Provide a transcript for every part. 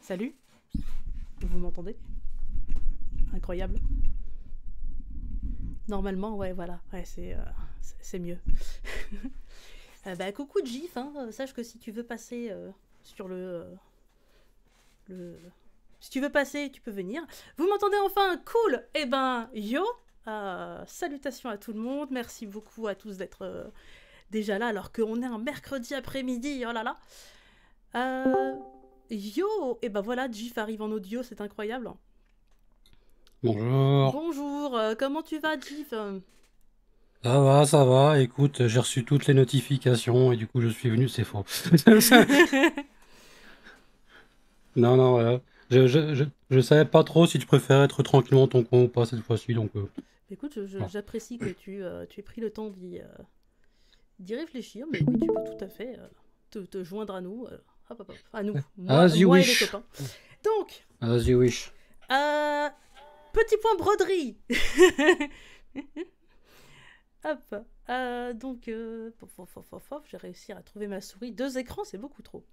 Salut. Vous m'entendez? Incroyable. Normalement, ouais, voilà. Ouais, c'est mieux. Bah, coucou Gif, hein. Sache que si tu veux passer sur le... Si tu veux passer, tu peux venir. Vous m'entendez enfin? Cool. Eh ben, yo. Salutations à tout le monde. Merci beaucoup à tous d'être déjà là alors qu'on est un mercredi après-midi. Oh là là. Yo. Et ben voilà, Gif arrive en audio, c'est incroyable. Bonjour. Bonjour, comment tu vas, Gif? Ça va. Écoute, j'ai reçu toutes les notifications et du coup, je suis venu. C'est faux. Non, non, voilà. Je savais pas trop si tu préférais être tranquillement dans ton coin ou pas cette fois-ci, donc Écoute, voilà. j'apprécie que tu aies pris le temps d'y réfléchir, mais oui, tu peux tout à fait te joindre à nous. Hop, hop, hop, à nous, As you moi et les wish. copains. Donc, As you wish. euh, petit point broderie. Hop. Donc, j'ai réussi à trouver ma souris. 2 écrans, c'est beaucoup trop.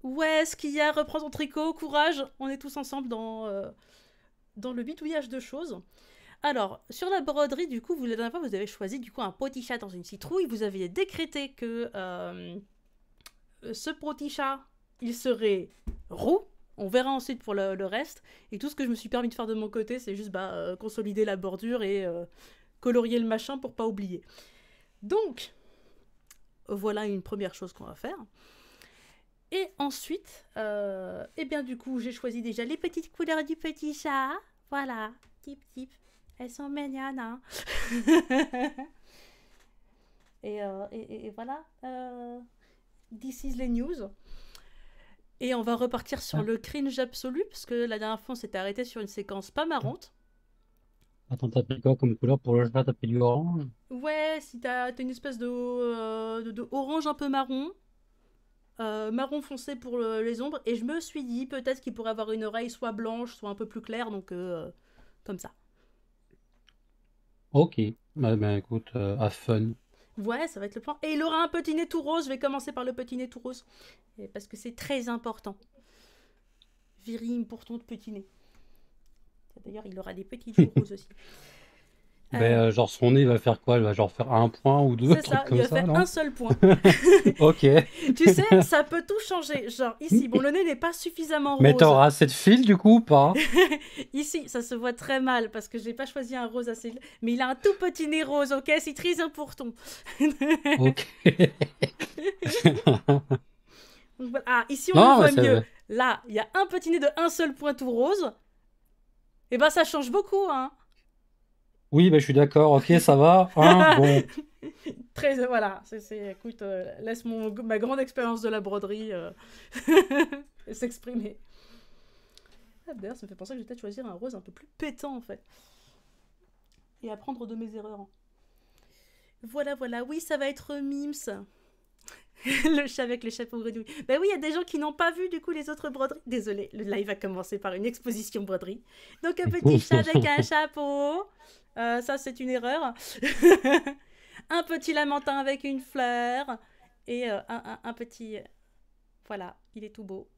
Ouais, ce qu'il y a, reprends ton tricot, courage. On est tous ensemble dans le bidouillage de choses. Alors, sur la broderie, du coup, la dernière fois, vous avez choisi du coup un petit chat dans une citrouille. Vous aviez décrété que ce petit chat, il serait roux. On verra ensuite pour le reste. Et tout ce que je me suis permis de faire de mon côté, c'est juste consolider la bordure et colorier le machin pour pas oublier. Donc, voilà une première chose qu'on va faire. Et ensuite, eh bien du coup, j'ai choisi déjà les petites couleurs du petit chat. Voilà, tip tip. Elles sont mignonnes, hein. Et voilà. This is les news. Et on va repartir sur Ah, le cringe absolu, parce que la dernière fois, on s'était arrêté sur une séquence pas marrante. attends, t'as pris quoi comme couleur pour le chat? T'as pris du orange? Ouais, si t'as une espèce de orange un peu marron, marron foncé pour les ombres, et je me suis dit peut-être qu'il pourrait avoir une oreille soit blanche, soit un peu plus claire, donc comme ça. Ok. Bah, écoute, have fun. Ouais, ça va être le plan. Et il aura un petit nez tout rose, je vais commencer par le petit nez tout rose, parce que c'est très important. Viri, important de petit nez. D'ailleurs, il aura des petits joues roses aussi. Ben, genre son nez il va faire quoi? Il va genre faire un point ou deux, C'est trucs ça, il comme va ça, faire un non? seul point. Ok. Tu sais, ça peut tout changer. Genre, ici, bon, le nez n'est pas suffisamment Mais rose. t'auras assez de fil du coup ou pas? Ici, ça se voit très mal parce que je n'ai pas choisi un rose assez. Mais il a un tout petit nez rose, ok? C'est très important. Ok. Donc, voilà. Ah, ici, on le Non, mais voit ça mieux. va. Là, il y a un petit nez de un seul point tout rose. Et ben, ça change beaucoup, hein. Oui, bah, je suis d'accord. Ok, ça va. Hein, bon. Très, voilà. Écoute, laisse ma grande expérience de la broderie s'exprimer. Ah, d'ailleurs, ça me fait penser que je vais peut-être choisir un rose un peu plus pétant, en fait. Et apprendre de mes erreurs. Voilà, voilà. Oui, ça va être Mims. Le chat avec le chapeau grenouille. Ben oui, il y a des gens qui n'ont pas vu du coup les autres broderies. Désolé, le live va commencer par une exposition broderie. Donc un petit chat avec un chapeau. Ça, c'est une erreur. Un petit lamentin avec une fleur. Et un petit... Voilà, il est tout beau.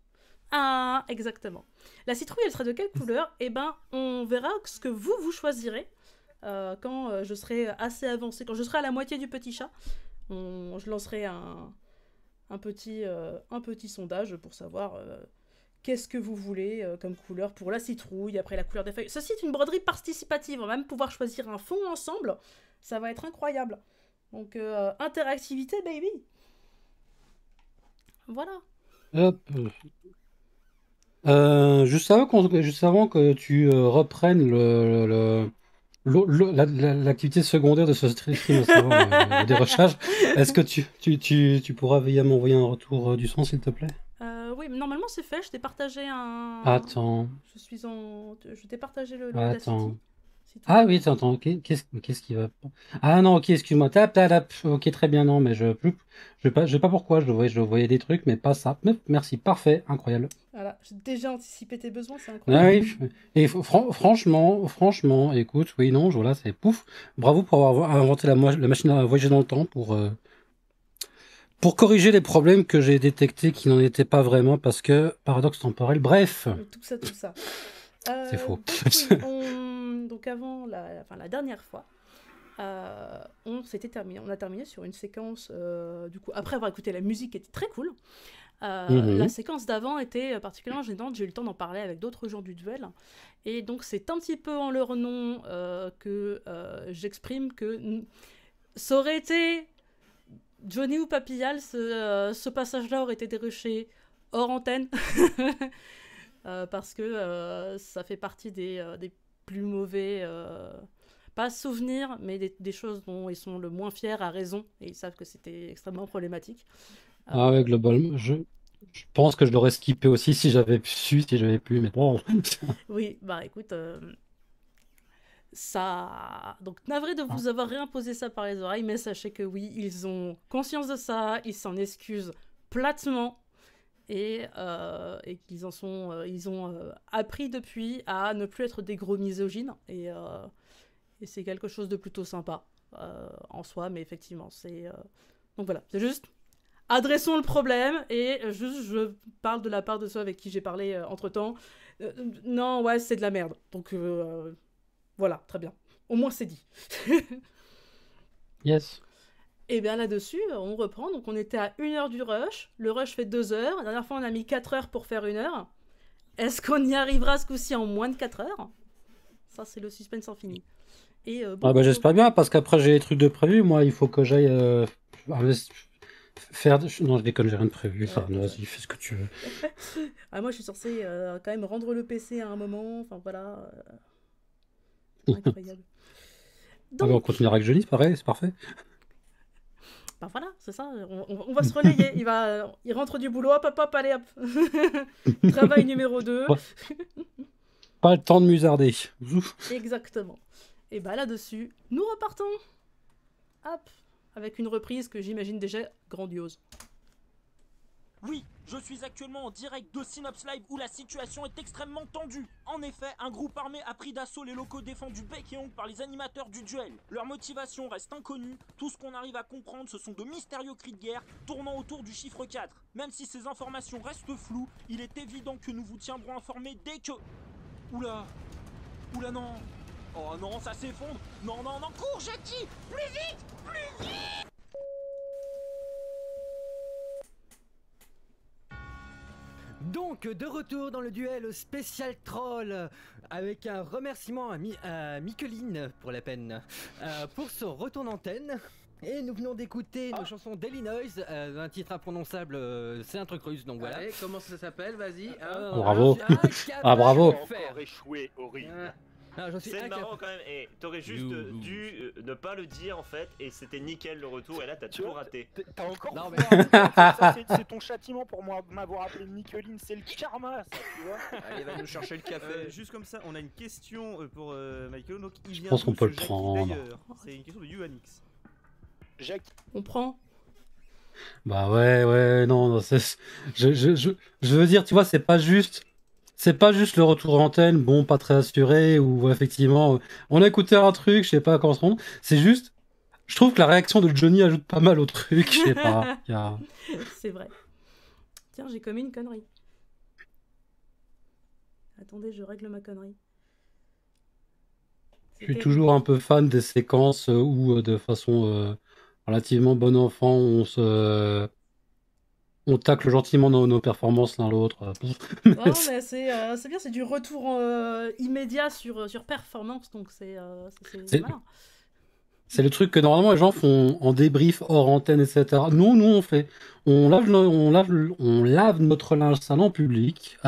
Ah, exactement. La citrouille, elle sera de quelle couleur? Eh ben, on verra ce que vous choisirez quand je serai assez avancé. Quand je serai à la moitié du petit chat, je lancerai un petit sondage pour savoir qu'est-ce que vous voulez comme couleur pour la citrouille, après la couleur des feuilles. Ceci est une broderie participative, on va même pouvoir choisir un fond ensemble, ça va être incroyable. Donc interactivité baby. Voilà. Hop. Juste avant que tu reprennes l'activité secondaire de ce stream, à savoir le dérochage, est-ce que tu pourras veiller à m'envoyer un retour du son, s'il te plaît? Oui, mais normalement c'est fait, je t'ai partagé un... Attends, Je t'ai partagé attends. l'Audacity, si tout Ah va oui, bien. attends, qu'est-ce qui va pas? Ah non, ok, excuse-moi. Tap. Ok, très bien, non, mais je sais pas pourquoi, je voyais des trucs, mais pas ça. Mais merci, parfait, incroyable. Voilà, j'ai déjà anticipé tes besoins, c'est Ah incroyable. oui, et franchement, écoute, oui, non, voilà, c'est pouf. Bravo pour avoir inventé la machine à voyager dans le temps pour corriger les problèmes que j'ai détectés qui n'en étaient pas vraiment parce que paradoxe temporel. Bref, Tout ça, tout ça. c'est faux. Donc oui, donc avant la dernière fois, on a terminé sur une séquence, du coup, après avoir écouté la musique qui était très cool. La séquence d'avant était particulièrement gênante, j'ai eu le temps d'en parler avec d'autres gens du duel, et donc c'est un petit peu en leur nom que j'exprime que ça aurait été Johnny ou Papillal, ce passage-là aurait été dérushé hors antenne, parce que ça fait partie des plus mauvais, pas souvenirs, mais des choses dont ils sont le moins fiers à raison, et ils savent que c'était extrêmement problématique. Ah ouais, globalement, je pense que je l'aurais skippé aussi si j'avais su, si j'avais pu, mais bon. Oui, bah écoute, ça. Donc, navré de vous avoir réimposé ça par les oreilles, mais sachez que oui, ils ont conscience de ça, ils s'en excusent platement, et qu'ils ils ont appris depuis à ne plus être des gros misogynes, et c'est quelque chose de plutôt sympa en soi, mais effectivement, c'est. Donc voilà, c'est juste. Adressons le problème, et juste je parle de la part de ceux avec qui j'ai parlé entre temps. Non, ouais, c'est de la merde. Donc voilà, très bien. Au moins c'est dit. Yes. Et bien là-dessus, on reprend. Donc on était à 1 heure du rush. Le rush fait 2 heures. La dernière fois, on a mis 4 heures pour faire 1 heure. Est-ce qu'on y arrivera ce coup-ci en moins de 4 heures? Ça, c'est le suspense infini. Et bon, Ah bah j'espère bien, parce qu'après j'ai des trucs de prévu. Moi, il faut que j'aille faire. Non, je déconne, j'ai rien de prévu. Ça, ouais. vas-y, fais ce que tu veux. Moi, je suis censée quand même rendre le PC à un moment. Enfin voilà. Incroyable. Ah bah, on Donc, continuera avec Johnny, c'est pareil, c'est parfait. bah voilà, c'est ça. On va se relayer. Il rentre du boulot, hop, hop, hop, allez, hop. Travail numéro 2. Ouais. Pas le temps de musarder. Exactement. Et bah là-dessus, nous repartons. Hop. Avec une reprise que j'imagine déjà grandiose. Oui, je suis actuellement en direct de Synops Live où la situation est extrêmement tendue. En effet, un groupe armé a pris d'assaut les locaux défendus bec et ongle par les animateurs du duel. Leur motivation reste inconnue, tout ce qu'on arrive à comprendre ce sont de mystérieux cris de guerre tournant autour du chiffre 4. Même si ces informations restent floues, il est évident que nous vous tiendrons informés dès que... Oula non. Oh non, ça s'effondre. Non, cours Jackie. Plus vite. Donc, de retour dans le duel spécial troll, avec un remerciement à Mikeline, pour la peine, pour son retour d'antenne. Et nous venons d'écouter nos chansons Daily Noise, un titre imprononçable, c'est un truc russe, donc voilà. Allez, comment ça s'appelle, vas-y. Bravo. Ah, bravo. Encore échoué, horrible. C'est marrant quand même, et t'aurais juste dû ne pas le dire en fait, et c'était nickel le retour, et là t'as tout raté. T'as encore Non, mais... c'est ton châtiment pour m'avoir appelé Nicoline, c'est le karma, ça, tu vois. Allez, va nous chercher le café. Juste comme ça, on a une question pour Michael. Donc, il vient Je pense qu'on d'où, peut ce le Jackie, prendre. d'ailleurs C'est une question de Uanix. Jacques. On prend. Bah ouais, non, je veux dire, tu vois, c'est pas juste le retour antenne, bon, pas très assuré, ou effectivement, on a écouté un truc, je sais pas comment se rendre. C'est juste, je trouve que la réaction de Johnny ajoute pas mal au truc, je sais pas. C'est vrai. Tiens, j'ai commis une connerie. Attendez, je règle ma connerie. Je suis toujours un peu fan des séquences où, de façon relativement bon enfant, on tacle gentiment nos performances l'un l'autre. Non, mais c'est bien, c'est du retour immédiat sur performance, donc c'est malin. C'est le truc que normalement les gens font en débrief hors antenne, etc. Nous on lave notre linge sale en public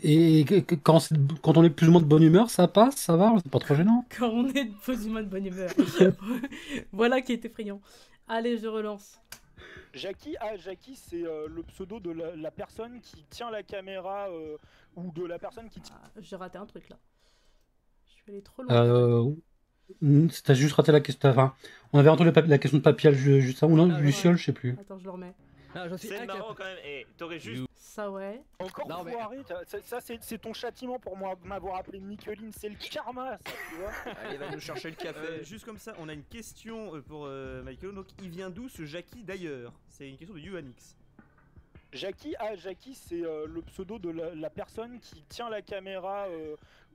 et quand on est plus ou moins de bonne humeur, ça passe, ça va, c'est pas trop gênant. Quand on est plus ou moins de bonne humeur. Voilà qui est effrayant. Allez, je relance. Jackie, c'est le pseudo de la personne qui tient la caméra ou de la personne qui tient... J'ai raté un truc là. Je suis allé trop loin. T'as juste raté la question. Enfin, on avait entendu la question de Papial juste avant, ou non, Luciole, je sais plus. Attends, je le remets. Ah, je suis C'est incapable. marrant quand même. Et t'aurais juste. Ça, ouais. Encore Non, mais- foiré, ça c'est ton châtiment pour moi m'avoir appelé Nicoline, c'est le karma ça, tu vois. Allez, va nous chercher le café. Juste comme ça, on a une question pour Michael. Donc, il vient d'où ce Jackie d'ailleurs? C'est une question de UNX. Jackie, c'est le pseudo de la personne qui tient la caméra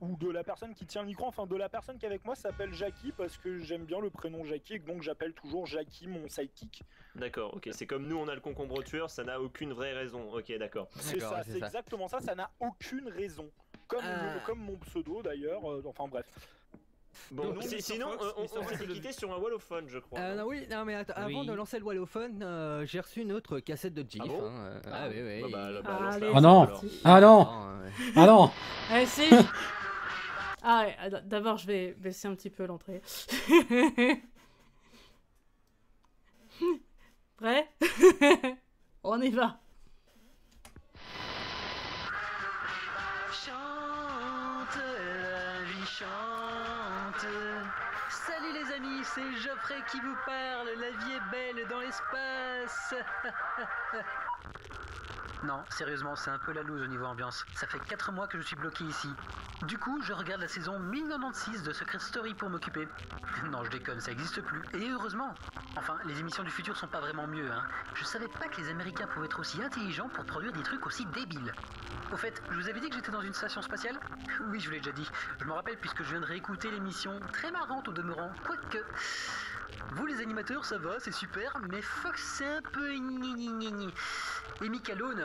ou de la personne qui tient le micro, enfin de la personne qui est avec moi s'appelle Jackie parce que j'aime bien le prénom Jackie et donc j'appelle toujours Jackie mon sidekick. D'accord, ok. C'est comme nous, on a le concombre tueur, ça n'a aucune vraie raison. Ok, d'accord. C'est D'accord, ça, ouais, c'est c'est ça. exactement ça, ça n'a aucune raison. Comme mon pseudo d'ailleurs, enfin bref. Bon, Non, Mr. sinon, Fox, on Mr. Fox, s'était le- quitté sur un wallophone, je crois. Non, oui, non, mais attends, avant Oui. de lancer le wallophone, j'ai reçu une autre cassette de GIF. Ah bon Ah oui, oui. Allez, lance-la, Ah non. alors. Ah non. ouais. Ah non. Eh, si. Ah ouais, d'abord je vais baisser un petit peu l'entrée. Prêt? On y va. Chante, la vie chante. Salut les amis, c'est Geoffrey qui vous parle. La vie est belle dans l'espace. Non, sérieusement, c'est un peu la loose au niveau ambiance. Ça fait 4 mois que je suis bloqué ici. Du coup, je regarde la saison 1096 de Secret Story pour m'occuper. Non, je déconne, ça existe plus. Et heureusement. Enfin, les émissions du futur sont pas vraiment mieux, hein. Je savais pas que les Américains pouvaient être aussi intelligents pour produire des trucs aussi débiles. Au fait, je vous avais dit que j'étais dans une station spatiale? Oui, je vous l'ai déjà dit. Je me rappelle puisque je viens de réécouter l'émission, très marrante au demeurant, quoique... Vous les animateurs, ça va, c'est super, mais Fox c'est un peu gni. Et Micalone...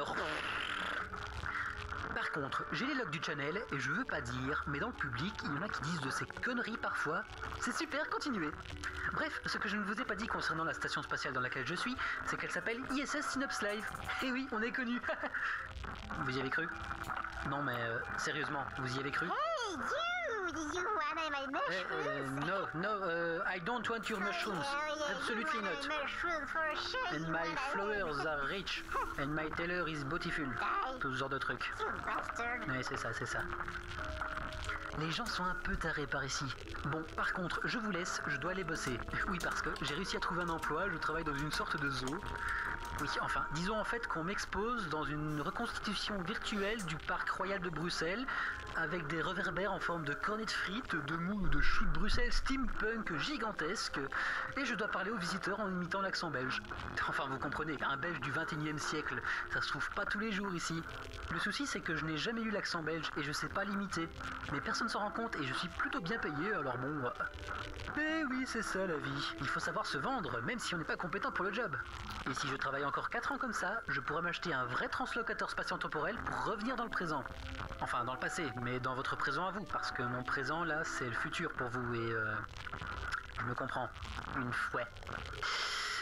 Par contre, j'ai les logs du channel et je veux pas dire, mais dans le public, il y en a qui disent de ces conneries parfois. C'est super, continuez. Bref, ce que je ne vous ai pas dit concernant la station spatiale dans laquelle je suis, c'est qu'elle s'appelle ISS Synops Live. Et oui, on est connu. Vous y avez cru? Non mais sérieusement, vous y avez cru? Hey, you wanna my mushrooms? No, I don't want your mushrooms. Absolutely not. Mushrooms for sure. And my flowers are rich. And my tailor is beautiful. Tout ce genre de trucs. You bastard. Ouais, c'est ça. Les gens sont un peu tarés par ici. Bon, par contre, je vous laisse, je dois aller bosser. Oui, parce que j'ai réussi à trouver un emploi, je travaille dans une sorte de zoo. Oui, enfin, disons en fait qu'on m'expose dans une reconstitution virtuelle du parc royal de Bruxelles, avec des réverbères en forme de cornets de frites, de moules ou de choux de Bruxelles steampunk gigantesques, et je dois parler aux visiteurs en imitant l'accent belge. Enfin, vous comprenez, un belge du 21e siècle, ça se trouve pas tous les jours ici. Le souci, c'est que je n'ai jamais eu l'accent belge et je sais pas l'imiter. Mais personne s'en rend compte et je suis plutôt bien payé, alors bon... Mais oui, c'est ça la vie. Il faut savoir se vendre, même si on n'est pas compétent pour le job. Et si je travaille encore 4 ans comme ça, je pourrais m'acheter un vrai translocateur spatio-temporel pour revenir dans le présent. Enfin, dans le passé, mais dans votre présent à vous, parce que mon présent, là, c'est le futur pour vous, et je me comprends. Une fois.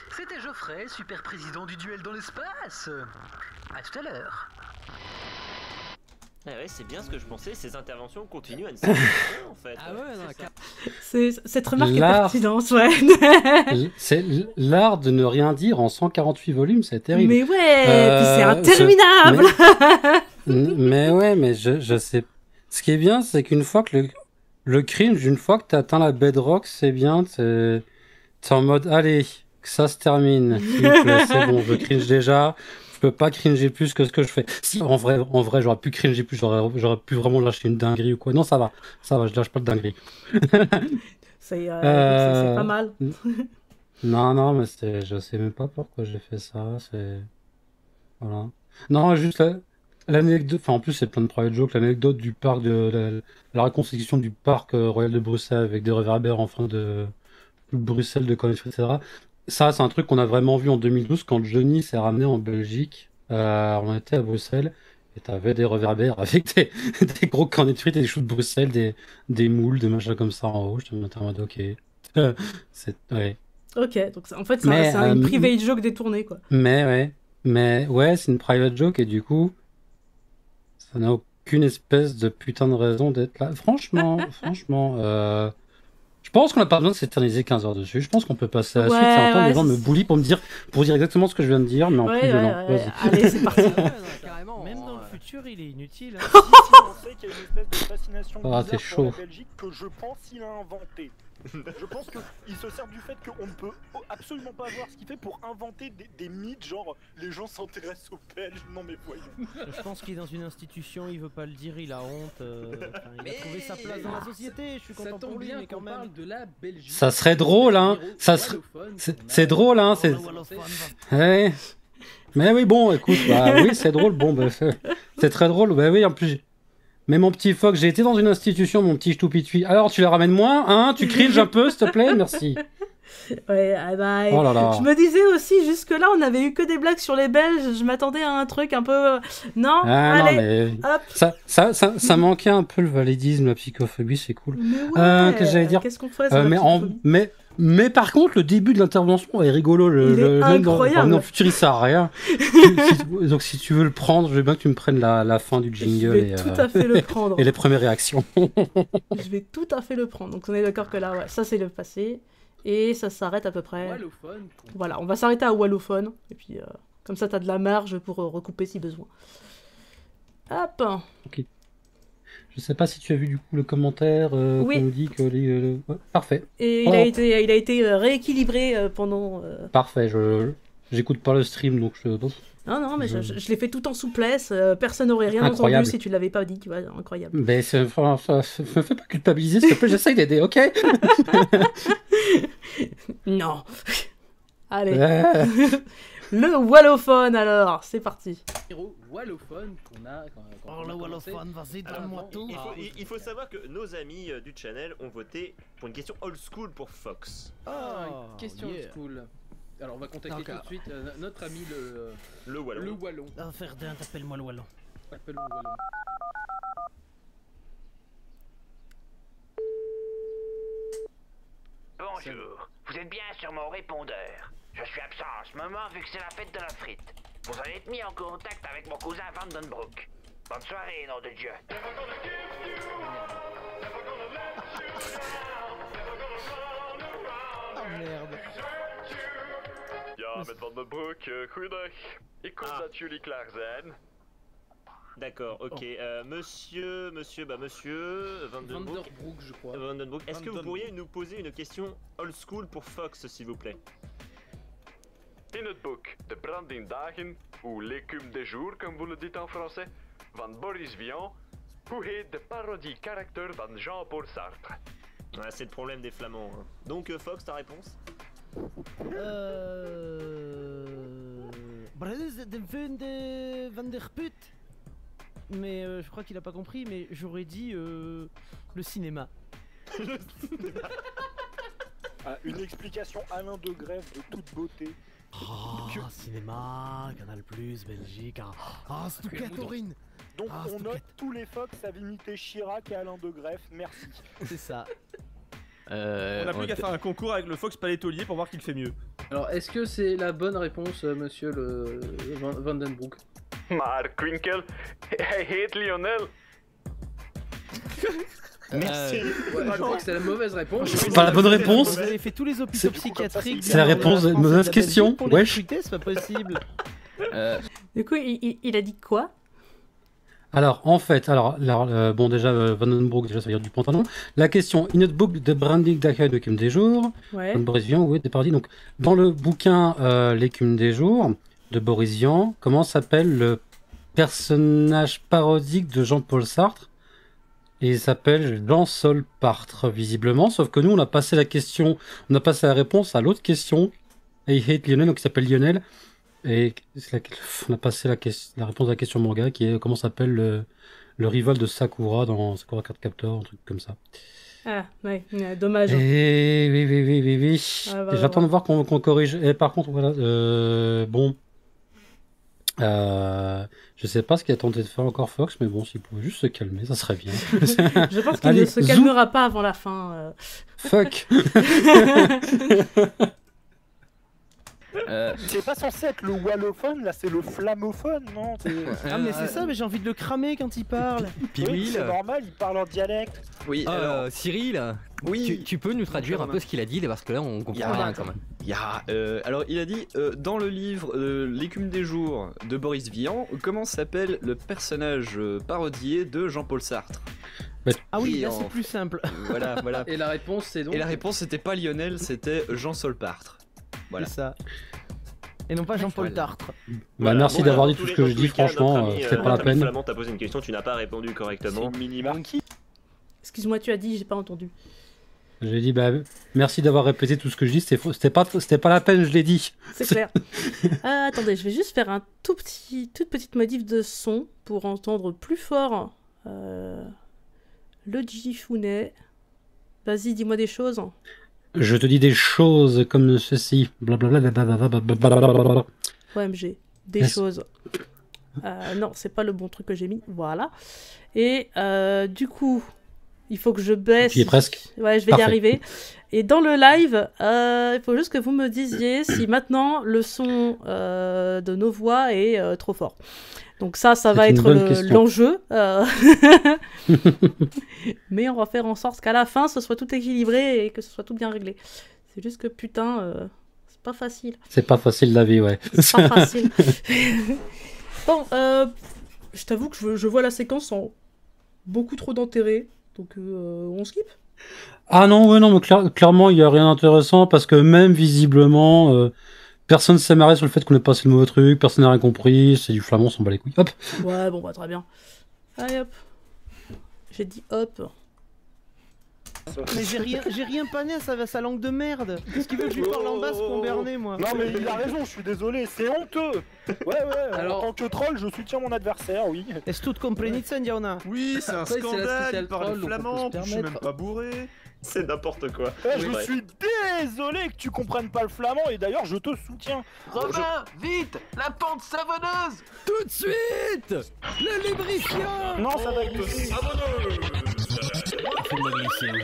C'était Geoffrey, super président du duel dans l'espace. À tout à l'heure. Ah ouais, c'est bien ce que je pensais, ces interventions continuent à ne s'arrêter pas, en fait. Ah ouais, non, Cette remarque est L'art. pertinente, ouais. C'est l'art de ne rien dire en 148 volumes, c'est terrible. Mais ouais, puis c'est interminable. Mais ouais, mais je sais. Ce qui est bien, c'est qu'une fois que le cringe, une fois que t'as atteint la bedrock, c'est bien. T'es en mode, allez, que ça se termine. S'il vous plaît, c'est bon, je cringe déjà. Je peux pas cringer plus que ce que je fais. Si, en vrai, j'aurais pu cringer plus, j'aurais pu vraiment lâcher une dinguerie ou quoi. Non, ça va, je lâche pas de dinguerie. C'est pas mal. Non, mais je sais même pas pourquoi j'ai fait ça. Voilà. Non, juste l'anecdote, enfin en plus c'est plein de private jokes, l'anecdote du parc la reconstitution du parc royal de Bruxelles avec des réverbères en fin de Bruxelles de Connex, etc. Ça, c'est un truc qu'on a vraiment vu en 2012 quand Johnny s'est ramené en Belgique. On était à Bruxelles et t'avais des réverbères avec des gros cornets de frites et des choux de Bruxelles, des moules, des machins comme ça en haut. Je te mettais en mode ok. Ouais. Ok, donc en fait c'est une private joke détournée quoi. Mais ouais, c'est une private joke et du coup, ça n'a aucune espèce de putain de raison d'être là. Franchement, je pense qu'on n'a pas besoin de s'éterniser 15 heures dessus. Je pense qu'on peut passer à la suite. Certains les gens me bully pour dire exactement ce que je viens de dire, mais en plus violent. Allez, c'est parti. carrément. Même dans le futur, sûr, il est inutile. Si on sait qu'il y a une espèce de fascination bizarre t'es pour chaud. la Belgique que je pense qu'il a inventé. Je pense qu'il se sert du fait qu'on ne peut absolument pas voir ce qu'il fait pour inventer des mythes genre les gens s'intéressent aux Belges. Non mais voyons. Je pense qu'il est dans une institution, il veut pas le dire, il a honte. Il a trouvé sa place dans la société, je suis content pour lui, mais quand même. de la Belgique. Ça serait drôle, hein. Ça serait... C'est drôle, hein. C'est... Ouais. Mais oui, bon, écoute, bah oui, c'est drôle. Bon, bah, c'est très drôle. Bah oui, en plus... Mais mon petit Fox, j'ai été dans une institution, mon petit Ch'toupitui. Alors, tu les ramènes moins, hein? Tu cringes un peu, s'il te plaît? Merci. Ouais, ah bah, Oh là là. je me disais aussi, jusque-là, on avait eu que des blagues sur les Belges. Je m'attendais à un truc un peu... Non, Ah allez, non, mais hop. ça manquait un peu le validisme, la psychophobie, c'est cool. Mais ouais, Qu'est-ce que j'allais dire? qu'est-ce qu'on ferait sur la psychophobie? Mais par contre, le début de l'intervention est rigolo. Il est incroyable. Dans le futur, il sert à rien. Donc, si tu veux le prendre, je veux bien que tu me prennes la fin du jingle. Je vais tout à fait le prendre. Et les premières réactions. Je vais tout à fait le prendre. Donc, on est d'accord que là, ouais, ça, c'est le passé. Et ça s'arrête à peu près. Wallophone. Voilà, on va s'arrêter à Wallophone. Et puis, comme ça, t'as de la marge pour recouper si besoin. Hop. Ok. Je sais pas si tu as vu du coup le commentaire Oui. qui nous dit que les... Ouais, parfait. Et Oh. il a été rééquilibré pendant... Parfait, j'écoute pas le stream donc je... Non, mais je l'ai fait tout en souplesse. Personne n'aurait rien Incroyable. entendu si tu l'avais pas dit, tu vois, incroyable. Mais ça me fait pas culpabiliser, s'il te plaît, j'essaye d'aider, ok? Non. Allez. Ouais. Le Wallophone alors, c'est parti. Wallophone qu'on a... Oh, le Wallophone, vas-y, donne-moi tout. Il faut savoir que nos amis du channel ont voté pour une question old school pour Fox. Ah, une question yeah. school. Alors on va contacter tout de suite notre ami le Wallon. Le Wallon. Ah, Ferdinand, appelle-moi le Wallon. Appelle-moi le Wallon. Bonjour, vous êtes bien sur mon répondeur. Je suis absent en ce moment vu que c'est la fête de la frite. Vous allez être mis en contact avec mon cousin Vandenbroek. Bonne soirée, nom de Dieu. Oh merde. Ja, met Vandenbroek, goeiedag. Ik hoop dat jullie klaar zijn. D'accord, ok. Monsieur Vandenbroek, je crois. Vandenbroek, est-ce que vous pourriez nous poser une question old school pour Fox, s'il vous plaît? In het boek De Branding Dagen, ou L'écume des jours, comme vous le dites en français, van Boris Vian, hoe heet de parodie-karakter van Jean-Paul Sartre? Ouais, c'est le problème des Flamands. Hein. Donc, Fox, ta réponse? Brothers de Van der Put. Mais je crois qu'il a pas compris, mais j'aurais dit le cinéma. Une explication Alain de Grève de toute beauté. Oh, cinéma, Canal+, Belgique. Ah, Stukatorine. Donc on note tous les Fox à imiter Chirac et Alain de Grève, merci. C'est ça. On n'a plus qu'à faire un concours avec le Fox Palétolier pour voir qui le fait mieux. Alors, est-ce que c'est la bonne réponse, monsieur le Vandenbroek? Maar Kwinkel, hij heet Lionel. Merci. Ouais, je crois que c'est la mauvaise réponse. C'est pas la bonne réponse. Vous avez fait tous les hôpitaux psychiatriques. C'est la réponse de la mauvaise question. Wesh. C'est pas possible. Du coup, il a dit quoi? Alors, en fait, bon, déjà, Vandenbroek, déjà, ça veut dire du pantalon. La question, in notre book de Branding Dagen, l'écume des jours, Ouais. de Boris Vian, où est parti. Donc, dans le bouquin L'écume des jours de Boris Vian, comment s'appelle le personnage parodique de Jean-Paul Sartre? Et il s'appelle Jean-Sol Partre, visiblement. Sauf que nous, on a passé la question, on a passé la réponse à l'autre question. Et il hate Lionel, donc il s'appelle Lionel. Et on a passé la réponse à la question manga qui est comment s'appelle le rival de Sakura dans Sakura Card Captor, un truc comme ça. Ah, ouais, dommage. Et oui. Ah, Et j'attends de voir qu'on corrige. Et par contre, voilà, bon. Je sais pas ce qu'il a tenté de faire encore Fox, mais bon, s'il pouvait juste se calmer, ça serait bien. Je pense qu'il ne se calmera pas avant la fin. Fuck. C'est pas censé être le wallophone, là c'est le flammophone, non? Ah mais c'est ça, mais j'ai envie de le cramer quand il parle. Oui, Will. c'est normal, il parle en dialecte. Oui, alors, Cyril, tu peux nous traduire un peu ce qu'il a dit parce que là on comprend rien quand même. alors il a dit dans le livre L'écume des jours de Boris Vian, comment s'appelle le personnage parodié de Jean-Paul Sartre? Ah oui, Et là c'est plus simple. Voilà. Et la réponse c'est donc. Et la réponse c'était pas Lionel, c'était Jean Solpartre. Voilà. C'est ça. Et non pas Jean-Paul Tartre. Bah merci d'avoir dit tout ce que je dis, franchement, c'est pas la peine. Flamand t'a posé une question, tu n'as pas répondu correctement. Excuse-moi, tu as dit, j'ai pas entendu. J'ai dit bah merci d'avoir répété tout ce que je dis, c'était pas la peine, je l'ai dit. C'est clair. Attendez, je vais juste faire toute petite modif de son pour entendre plus fort le Gifounet. Vas-y, dis-moi des choses. Je te dis des choses comme ceci. Blablabla. OMG, des choses. Non, c'est pas le bon truc que j'ai mis. Voilà. Et du coup, il faut que je baisse. Tu y es presque. Ouais, je vais y arriver. Et dans le live, il faut juste que vous me disiez si maintenant le son de nos voix est trop fort. Donc ça va être l'enjeu. Mais on va faire en sorte qu'à la fin, ce soit tout équilibré et que ce soit tout bien réglé. C'est juste que putain, c'est pas facile. C'est pas facile la vie, ouais. C'est pas facile. Bon, je t'avoue que je vois la séquence sans beaucoup trop d'intérêt. Donc on skip. Ah non, ouais, non, mais clairement, il y a rien d'intéressant parce que même visiblement... personne s'est marré sur le fait qu'on ait passé le mauvais truc, personne n'a rien compris, c'est du flamand, on s'en bat les couilles. Hop. Ouais, bon, bah très bien. Allez, hop. J'ai dit hop. Mais j'ai rien pané à sa langue de merde. Qu'est-ce qu'il veut que je lui parle en basse pour berner, moi? Non, mais il a raison, je suis désolé, c'est honteux. Ouais, alors... en tant que troll, je soutiens mon adversaire, oui. Est-ce tout comprenez ça, Diana? Oui, c'est un scandale, il parle flamand, je suis même pas bourré. C'est n'importe quoi. Je suis désolé que tu comprennes pas le flamand et d'ailleurs je te soutiens. Romain, vite, la pente savonneuse. Tout de suite. Le lubrifiant. Non, ça va glisser.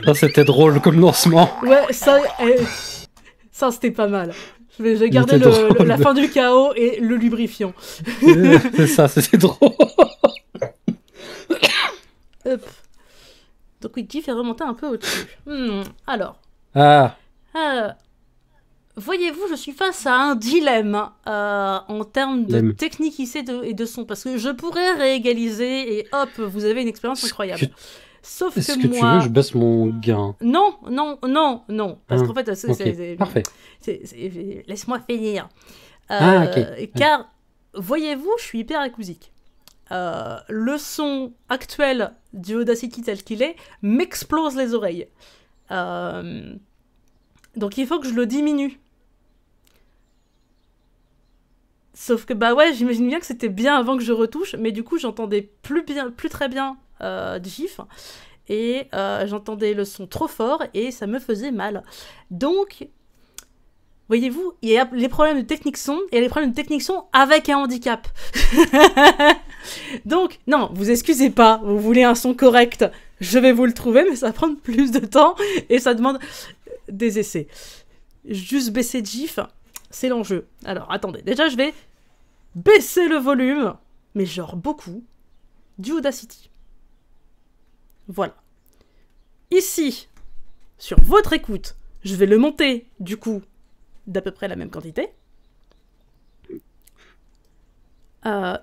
Ça c'était drôle comme lancement. Ouais, ça c'était pas mal. Je vais garder la fin du chaos et le lubrifiant. C'est ça, c'était drôle. Hop. Donc oui, Gif est remonté un peu au-dessus. Alors. Voyez-vous, je suis face à un dilemme en termes de technique et de son. Parce que je pourrais réégaliser et hop, vous avez une expérience incroyable. Sauf que moi... Est-ce que tu veux que je baisse mon gain? Non. Parce qu'en fait, c'est... Parfait. Laisse-moi finir. Ok. Car, voyez-vous, je suis hyper acousique. Le son actuel du Audacity tel qu'il est m'explose les oreilles. Donc il faut que je le diminue. Sauf que bah ouais, j'imagine bien que c'était bien avant que je retouche, mais du coup j'entendais plus très bien Gif et j'entendais le son trop fort et ça me faisait mal. Donc voyez-vous, il y a les problèmes de technique son et les problèmes de technique son avec un handicap. Donc, non, vous excusez pas, vous voulez un son correct, je vais vous le trouver, mais ça va prendre plus de temps et ça demande des essais. Juste baisser Gif, c'est l'enjeu. Alors, attendez, déjà je vais baisser le volume, mais genre beaucoup, du Audacity. Voilà. Ici, sur votre écoute, je vais le monter, du coup, d'à peu près la même quantité.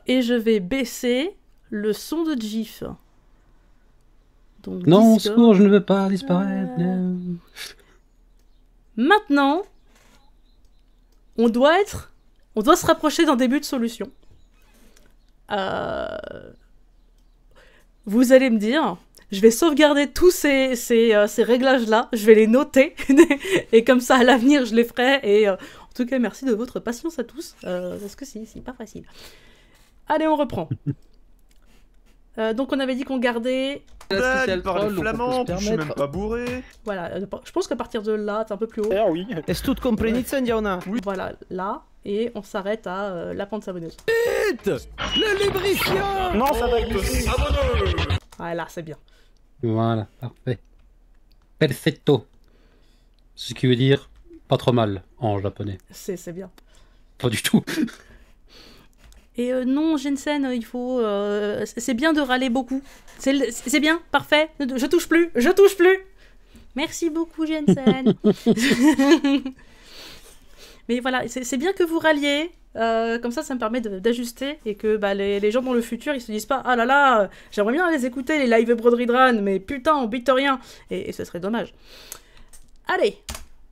Et je vais baisser le son de Gif. Donc, non, au secours, je ne veux pas disparaître. Maintenant, on doit se rapprocher d'un début de solution. Vous allez me dire, je vais sauvegarder tous ces réglages-là, je vais les noter, et comme ça, à l'avenir, je les ferai. Et en tout cas, merci de votre patience à tous, parce que c'est pas facile. Allez, on reprend. Donc, on avait dit qu'on gardait... Il parle flamand, je suis même pas bourré. Voilà, je pense qu'à partir de là, t'es un peu plus haut. Oui. Est-ce tout comprenez ça, Diana? Oui. Voilà, là, et on s'arrête à la pente savonneuse. Vite, le lubrifiant. Non, ça va glisser. Voilà, c'est bien. Voilà, parfait. Perfetto. Ce qui veut dire pas trop mal en japonais. C'est bien. Pas du tout. Et non, Jensen, il faut... c'est bien de râler beaucoup. C'est bien, parfait. Je touche plus. Merci beaucoup, Jensen. Mais voilà, c'est bien que vous râliez. Comme ça me permet d'ajuster et que les gens dans le futur, ils se disent pas « Ah là là, j'aimerais bien les écouter, les live Broadread Run, mais putain, on bite rien !» Et ce serait dommage. Allez,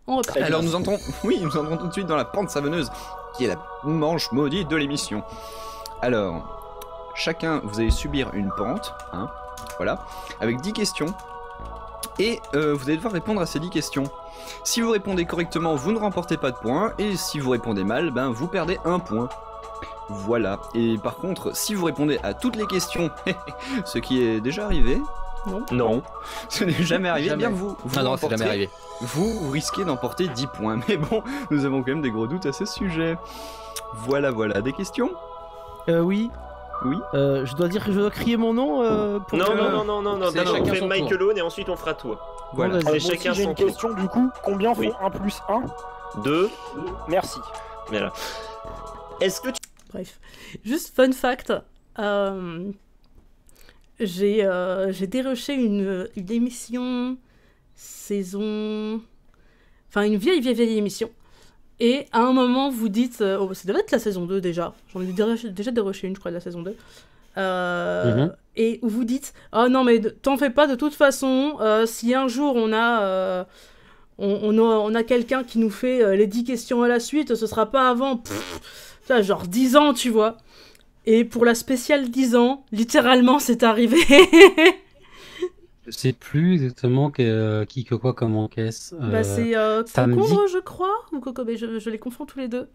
on repart. Alors nous entrons tout de suite dans la pente savonneuse, qui est la manche maudite de l'émission. Alors, chacun, vous allez subir une pente, hein, voilà, avec 10 questions, et vous allez devoir répondre à ces 10 questions. Si vous répondez correctement, vous ne remportez pas de points, et si vous répondez mal, ben vous perdez 1 point. Voilà, et par contre, si vous répondez à toutes les questions, ce qui est déjà arrivé... Non. Ce n'est jamais arrivé, Jamais. bien vous non, c'est jamais arrivé. Vous risquez d'emporter 10 points, mais bon, nous avons quand même des gros doutes à ce sujet. Voilà, des questions? Oui. Oui. Je dois dire que je dois crier mon nom pour Non, que- d'abord on chacun fait son Michael tour. Owen et ensuite on fera toi. Voilà. C'est chacun j'ai son une tour. question du coup, combien font Oui. 1 plus 1? 2. Merci. Voilà. Est-ce que tu... Bref, juste fun fact, j'ai dérushé une émission saison... Enfin, une vieille émission. Et à un moment, vous dites... oh, ça devait être la saison 2 déjà. J'en ai déjà dérushé une, je crois, de la saison 2. Et où vous dites « Ah non, mais t'en fais pas, de toute façon, si un jour on a quelqu'un qui nous fait les 10 questions à la suite, ce sera pas avant... Ça, genre 10 ans, tu vois. » Et pour la spéciale 10 ans, littéralement, c'est arrivé. Je sais plus exactement qui que quoi comme encaisse. C'est samedi. Concombre, je crois, ou Coco, mais je les confonds tous les deux.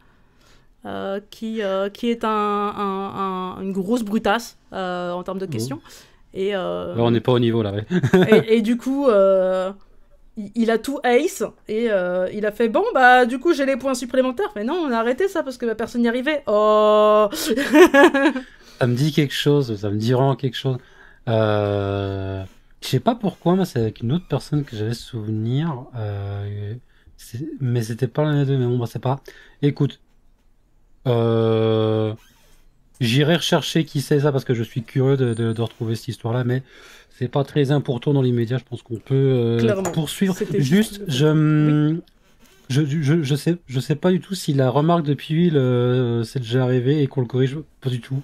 Qui est une grosse brutasse en termes de questions. Et, Là, on n'est pas au niveau là. Ouais. et du coup, il a tout ace et il a fait bon bah du coup j'ai les points supplémentaires. Mais non, on a arrêté ça parce que personne n'y arrivait. Oh. Ça me dit quelque chose, ça me dit vraiment quelque chose. Je sais pas pourquoi, moi c'est avec une autre personne que j'avais souvenir, mais c'était pas l'un des deux. Mais bon, bah c'est pas. Écoute, j'irai rechercher qui c'est ça parce que je suis curieux de retrouver cette histoire-là, mais c'est pas très important dans l'immédiat. Je pense qu'on peut poursuivre. C'était Juste, je sais pas du tout si la remarque depuis c'est déjà arrivé et qu'on le corrige. Pas du tout.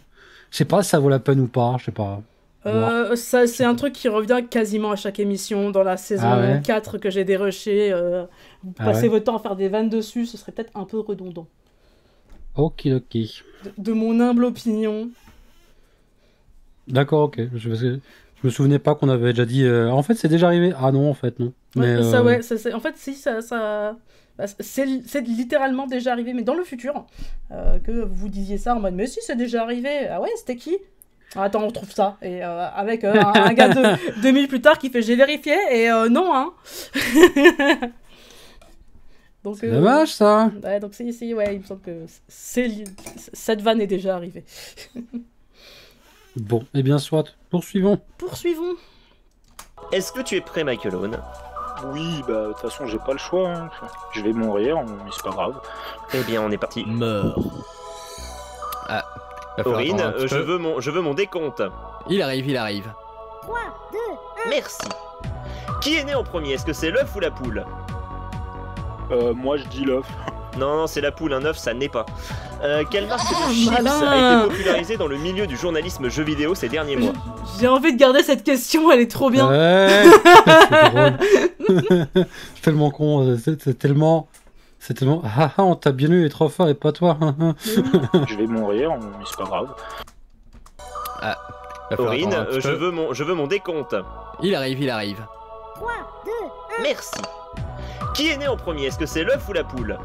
Je sais pas si ça vaut la peine ou pas. Je sais pas. Ça, c'est un truc qui revient quasiment à chaque émission. Dans la saison 4 que j'ai dérushé, vous passez votre temps à faire des vannes dessus, ce serait peut-être un peu redondant. Ok. De mon humble opinion. D'accord, ok. Je me souvenais pas qu'on avait déjà dit. En fait, c'est déjà arrivé. Ah non, en fait, non. Mais, en fait, si, c'est littéralement déjà arrivé, mais dans le futur, que vous disiez ça en mode, mais si, c'est déjà arrivé. Ah ouais, c'était qui? Attends, on retrouve ça. Et avec un gars de 2000 plus tard qui fait, j'ai vérifié, et non, hein. Donc, c'est dommage, ça. Ouais, donc il me semble que cette vanne est déjà arrivée. Bon, et bien soit, poursuivons. Est-ce que tu es prêt, Michael Owen? Oui, bah de toute façon j'ai pas le choix, hein. Je vais mourir, mais c'est pas grave. Eh bien on est parti. Meurs. Ah, Aurine, je veux mon décompte. Il arrive. 3, 2, 1. Merci. Qui est né en premier? Est-ce que c'est l'œuf ou la poule? Moi je dis l'œuf. Non, c'est la poule, un œuf ça n'est pas. Quelle marque de chips a été popularisée dans le milieu du journalisme jeu vidéo ces derniers mois? J'ai envie de garder cette question, elle est trop bien. Ouais, c'est drôle. C'est tellement con, c'est tellement... Ah, on t'a bien eu, et trop fort, et pas toi. Je vais mourir, mais c'est pas grave. Ah, Aurine, je veux mon décompte. Il arrive. 3, 2, 1. Merci. Qui est né en premier? Est-ce que c'est l'œuf ou la poule?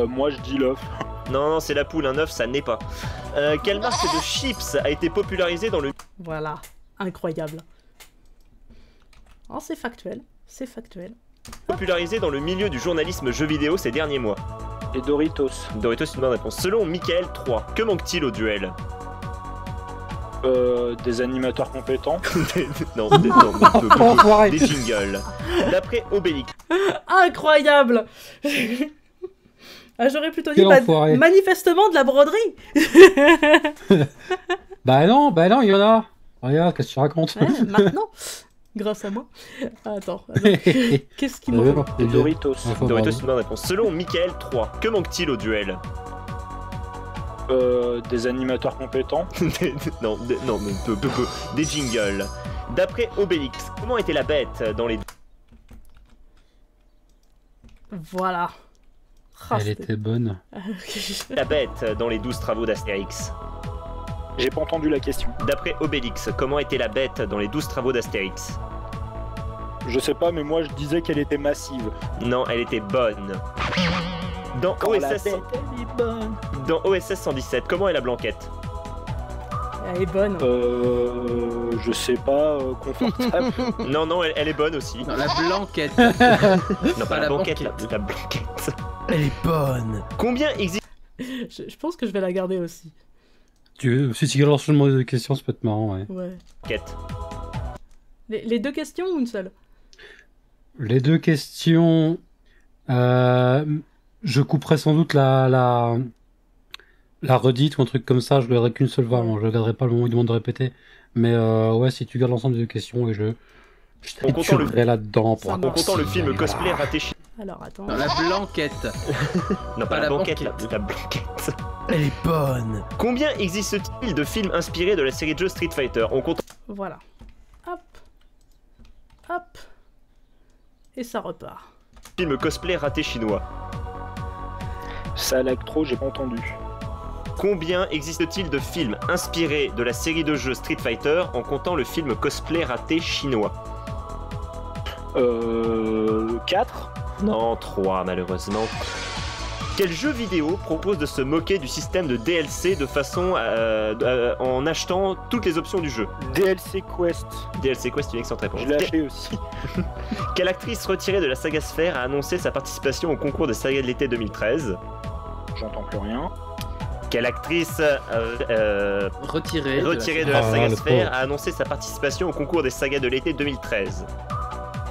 Moi je dis l'œuf. Non, c'est la poule, un œuf ça n'est pas. Quelle marque de chips a été popularisée dans le... Voilà, incroyable. Oh, c'est factuel. Popularisée dans le milieu du journalisme jeu vidéo ces derniers mois? Et Doritos. Doritos, c'est une bonne réponse. Selon Michael 3, que manque-t-il au duel? Des animateurs compétents. Non, des jingles. D'après Obélix. Incroyable. Ah, j'aurais plutôt dit Quel enfoiré. manifestement de la broderie. Bah non, il y en a. Regarde, qu'est-ce que tu racontes? Ouais, maintenant, grâce à moi. Ah, attends. Qu'est-ce qu'il me faut? Des Doritos. Doritos, c'est une bonne réponse. Selon Michael 3, que manque-t-il au duel? Des animateurs compétents. Non, mais peu. Des jingles. D'après Obélix, comment était la bête dans les... Voilà. Elle était bonne. La bête dans les 12 travaux d'Astérix? J'ai pas entendu la question. D'après Obélix, comment était la bête dans les 12 travaux d'Astérix? Je sais pas, mais moi je disais qu'elle était massive. Non, elle était bonne. Dans OSS 117, comment est la blanquette? Elle est bonne. Je sais pas, confortable. Non, elle est bonne aussi. Non, la blanquette. Non, pas la blanquette, la blanquette. Elle est bonne. Combien existe... Je pense que je vais la garder aussi. Si tu lances le mot de questions, ça peut être marrant, ouais. Ouais. Quête. Les deux questions ou une seule? Les deux questions... je couperai sans doute la redite ou un truc comme ça, je ne garderai qu'une seule fois, bon, je ne garderai pas le moment où il demande de répéter, mais ouais, si tu gardes l'ensemble des deux questions, et je triturerai là-dedans. En comptant le film cosplay raté chez... Alors, attends. Non, la blanquette. Non, pas la blanquette, la blanquette. Elle est bonne. Combien existe-t-il de films inspirés de la série de jeux Street Fighter? On compte... Voilà. Hop. Hop. Et ça repart. Film cosplay raté chinois. Ça lag trop, j'ai pas entendu. Combien existe-t-il de films inspirés de la série de jeux Street Fighter en comptant le film cosplay raté chinois? 4? Non, 3 malheureusement. Quel jeu vidéo propose de se moquer du système de DLC de façon en achetant toutes les options du jeu? DLC Quest. DLC Quest, une excellente réponse. Je l'ai acheté aussi. Quelle actrice retirée de la saga Sphère a annoncé sa participation au concours des sagas de l'été 2013? J'entends plus rien. Quelle actrice retirée de la saga Sphère a annoncé sa participation au concours des sagas de l'été 2013?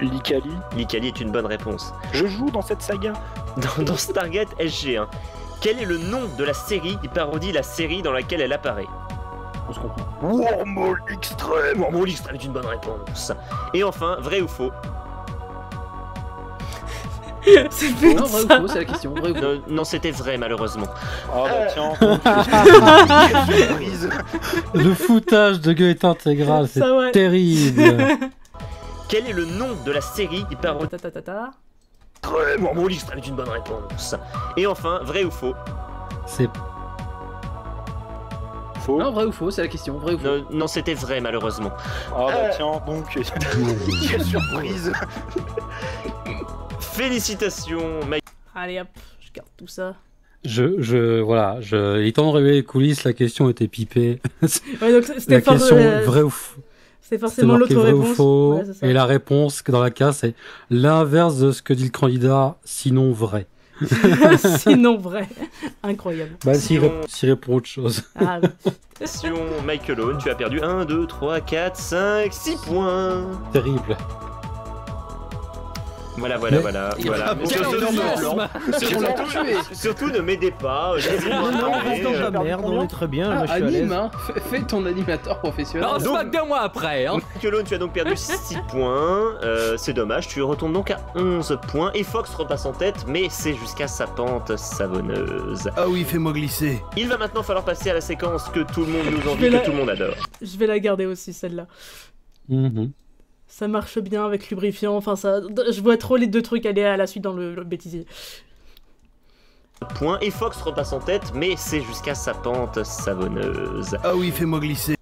Licali. Licali est une bonne réponse. Je joue dans cette saga. Dans Stargate SG1, quel est le nom de la série qui parodie la série dans laquelle elle apparaît? On se comprend. Wormhole Extreme. Wormhole Extreme est une bonne réponse. Et enfin, vrai ou faux? C'est plus non, vrai ou faux, c'est la question. Vrai ou faux? Non, c'était vrai malheureusement. Oh bah tiens. Le foutage de gueule est intégral, c'est ouais. terrible. Quel est le nom de la série qui parodie... Wormhole Extreme est une bonne réponse. Et enfin, vrai ou faux? C'est faux. Non, vrai ou faux, c'est la question. Vrai ou faux? Non, c'était vrai malheureusement. Oh bah tiens, donc... Quelle surprise. Félicitations, Mike. Allez hop, je garde tout ça. Voilà, il est temps de révéler les coulisses, la question était pipée. Ouais, donc c'était la question vrai ou faux. C'est forcément l'autre vrai réponse. Ou faux, ouais, et la réponse dans la case, c'est l'inverse de ce que dit le candidat, sinon vrai. Sinon vrai. Incroyable. Bah, s'il répond autre chose. Ah, oui. Michael Owen, tu as perdu 1, 2, 3, 4, 5, 6 points. Terrible. Voilà. Surtout ne m'aidez pas. Non, reste dans ta merde, on est très bien. Moi, je suis à l'aise. Anime, fais ton animateur professionnel. Non, SmackDown moi après. Hein. Michael Owen, tu as donc perdu 6 points. C'est dommage, tu retournes donc à 11 points. Et Fox repasse en tête, mais c'est jusqu'à sa pente savonneuse. Ah oui, fais-moi glisser. Il va maintenant falloir passer à la séquence que tout le monde nous envie, que tout le monde adore. Je vais la garder aussi, celle-là. Ça marche bien avec lubrifiant, enfin ça... Je vois trop les deux trucs aller à la suite dans le bêtisier. Point, et Fox repasse en tête, mais c'est jusqu'à sa pente savonneuse. Ah oui, fais-moi glisser.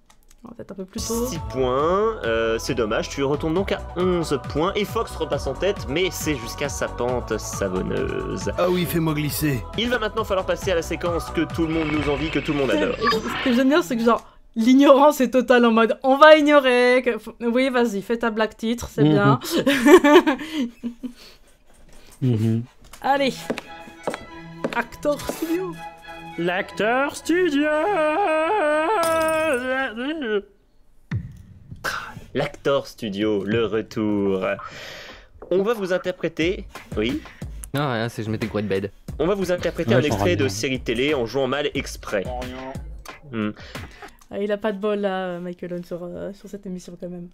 Peut-être un peu plus tôt. 6 points, c'est dommage, tu retournes donc à 11 points, et Fox repasse en tête, mais c'est jusqu'à sa pente savonneuse. Ah oui, fais-moi glisser. Il va maintenant falloir passer à la séquence que tout le monde nous envie, que tout le monde adore. Ce que j'aime bien, c'est que genre... L'ignorance est totale en mode on va ignorer. Oui, vas-y, fais ta blague titre, c'est bien. Allez, Actor Studio. L'Actor Studio. L'Actor Studio, le retour. On va vous interpréter. Oui. Non, rien, c'est je m'étais quoi de bed. on va vous interpréter Ouais, un j'en extrait râle de bien. série de télé en jouant mal exprès. Ah, il a pas de bol là, Michael Owen, sur cette émission quand même.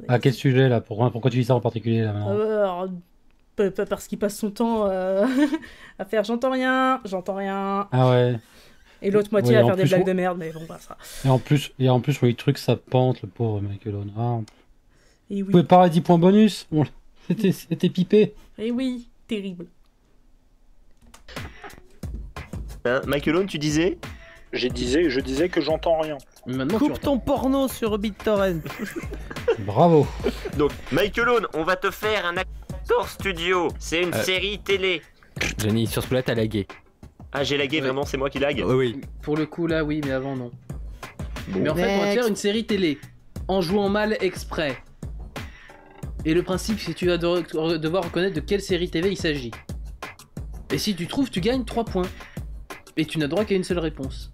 À quel sujet là? Pourquoi tu dis ça en particulier là maintenant? Alors, parce qu'il passe son temps à faire j'entends rien. Ah ouais. Et l'autre moitié Ouais, à en faire des plus, blagues on- de merde, mais bon, bah ça. Et en plus, sur les trucs, ça pente, le pauvre Michael Owen. Ah, Et vous pouvez pas avoir 10 points bonus? Bon, c'était pipé. Et oui, terrible. Hein, Michael Owen, tu disais? Je disais que j'entends rien. Coupe ton porno sur BitTorrent. Bravo. Donc, Michael Owen, on va te faire un acteur studio. C'est une série télé. Jenny, sur ce t'as lagué. Ah, j'ai lagué, vraiment, c'est moi qui lag? Oui. Pour le coup, là, oui, mais avant, non. Bon. Mais en fait, on va te Next. faire une série télé en jouant mal exprès. Et le principe, c'est que tu vas devoir reconnaître de quelle série TV il s'agit. Et si tu trouves, tu gagnes 3 points. Et tu n'as droit qu'à une seule réponse.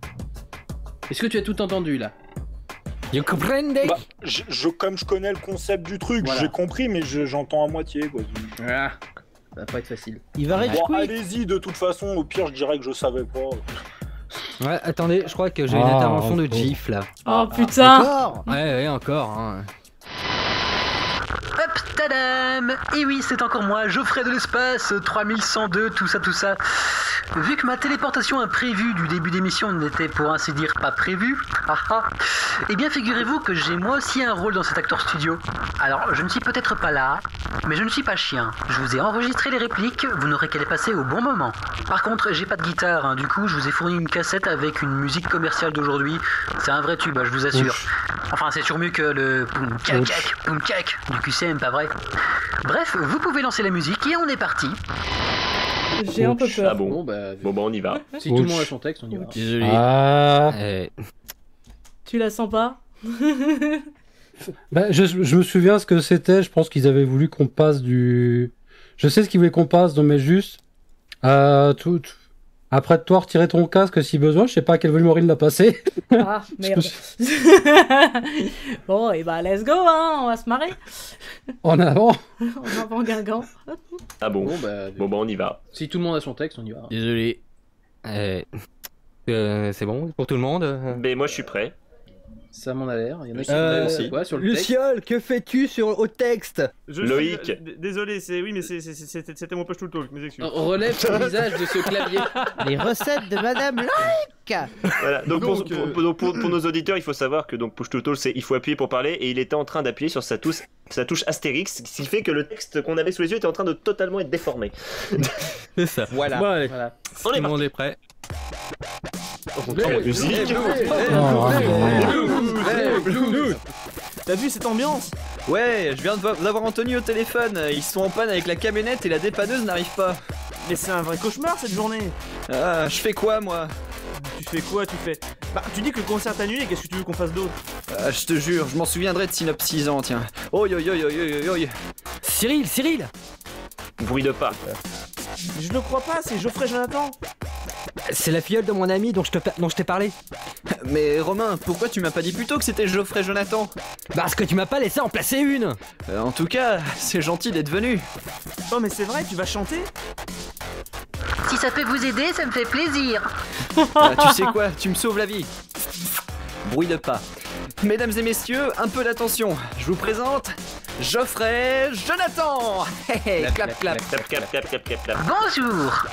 Est-ce que tu as tout entendu là? You comprende? Bah, comme je connais le concept du truc, Voilà. j'ai compris, mais j'entends à moitié. Quoi. Ah, ça va pas être facile. Il va rage Bon, quit. allez-y, de toute façon, au pire, je dirais que je savais pas. Ouais, attendez, je crois que j'ai une Ah, intervention de ok. GIF là. Oh putain! Encore. Ouais, encore. Hein. Hop, tadam! Et oui, c'est encore moi, Geoffrey de l'espace, 3102, tout ça. Vu que ma téléportation imprévue du début d'émission n'était pour ainsi dire pas prévue, eh bien figurez-vous que j'ai moi aussi un rôle dans cet acteur studio. Alors, je ne suis peut-être pas là, mais je ne suis pas chien. Je vous ai enregistré les répliques, vous n'aurez qu'à les passer au bon moment. Par contre, j'ai pas de guitare, hein, du coup, je vous ai fourni une cassette avec une musique commerciale d'aujourd'hui. C'est un vrai tube, je vous assure. Enfin, c'est toujours mieux que le poum tchak du QCM, pas vrai? Bref, vous pouvez lancer la musique et on est parti. J'ai un peu peur. Ah bon? Bon, bah, Bon, bah, on y va. si tout le monde a son texte, on y va. Désolé. Ah. Tu la sens pas? Bah, je me souviens ce que c'était. Je pense qu'ils avaient voulu qu'on passe du. Je sais ce qu'ils voulaient qu'on passe, mais juste. Après toi, retirer ton casque si besoin. Je sais pas à quel volume il l'a passé. Ah, merde. Bon, et bah, let's go, hein, on va se marrer. En avant. En avant, Guingamp. Ah bon? Bon, bah, Bon, bah, on y va. si tout le monde a son texte, on y va. Désolé. C'est bon pour tout le monde? Mais moi, je suis prêt. Ça m'en a l'air. Il y en a qui aussi. sont quoi sur le texte? Luciole, que fais-tu au texte? Loïc. Désolé, c'était mon push to talk, mes excuses. Relève ton visage de ce clavier. Les recettes de Madame Loïc. Voilà, donc, Donc, pour nos auditeurs, il faut savoir que donc push to talk, c'est il faut appuyer pour parler, et il était en train d'appuyer sur sa touche Astérix, ce qui fait que le texte qu'on avait sous les yeux était en train de totalement être déformé. C'est ça. Voilà. Bon, allez. Voilà. On est Tout le monde parti. est prêt. La musique. T'as vu cette ambiance? Ouais, je viens de vous avoir Anthony au téléphone. Ils sont en panne avec la camionnette et la dépanneuse n'arrive pas. Mais c'est un vrai cauchemar cette journée. Ah, je fais quoi moi? Tu fais quoi? Bah, tu dis que le concert est annulé, qu'est-ce que tu veux qu'on fasse d'autre? Ah, je te jure, je m'en souviendrai de Synopsisant, tiens. Oi. Cyril. Bruit de pas. Je le crois pas, c'est Geoffrey Jonathan. C'est la filleule de mon ami dont je t'ai parlé. Mais Romain, pourquoi tu m'as pas dit plus tôt que c'était Geoffrey Jonathan? Parce que tu m'as pas laissé en placer une. En tout cas, c'est gentil d'être venu. Oh mais c'est vrai, tu vas chanter? Si ça peut vous aider, ça me fait plaisir. Ah, tu sais quoi? Tu me sauves la vie. Bruit de pas. Mesdames et messieurs, un peu d'attention. Je vous présente Geoffrey Jonathan. Hey, hey, clap. Bonjour.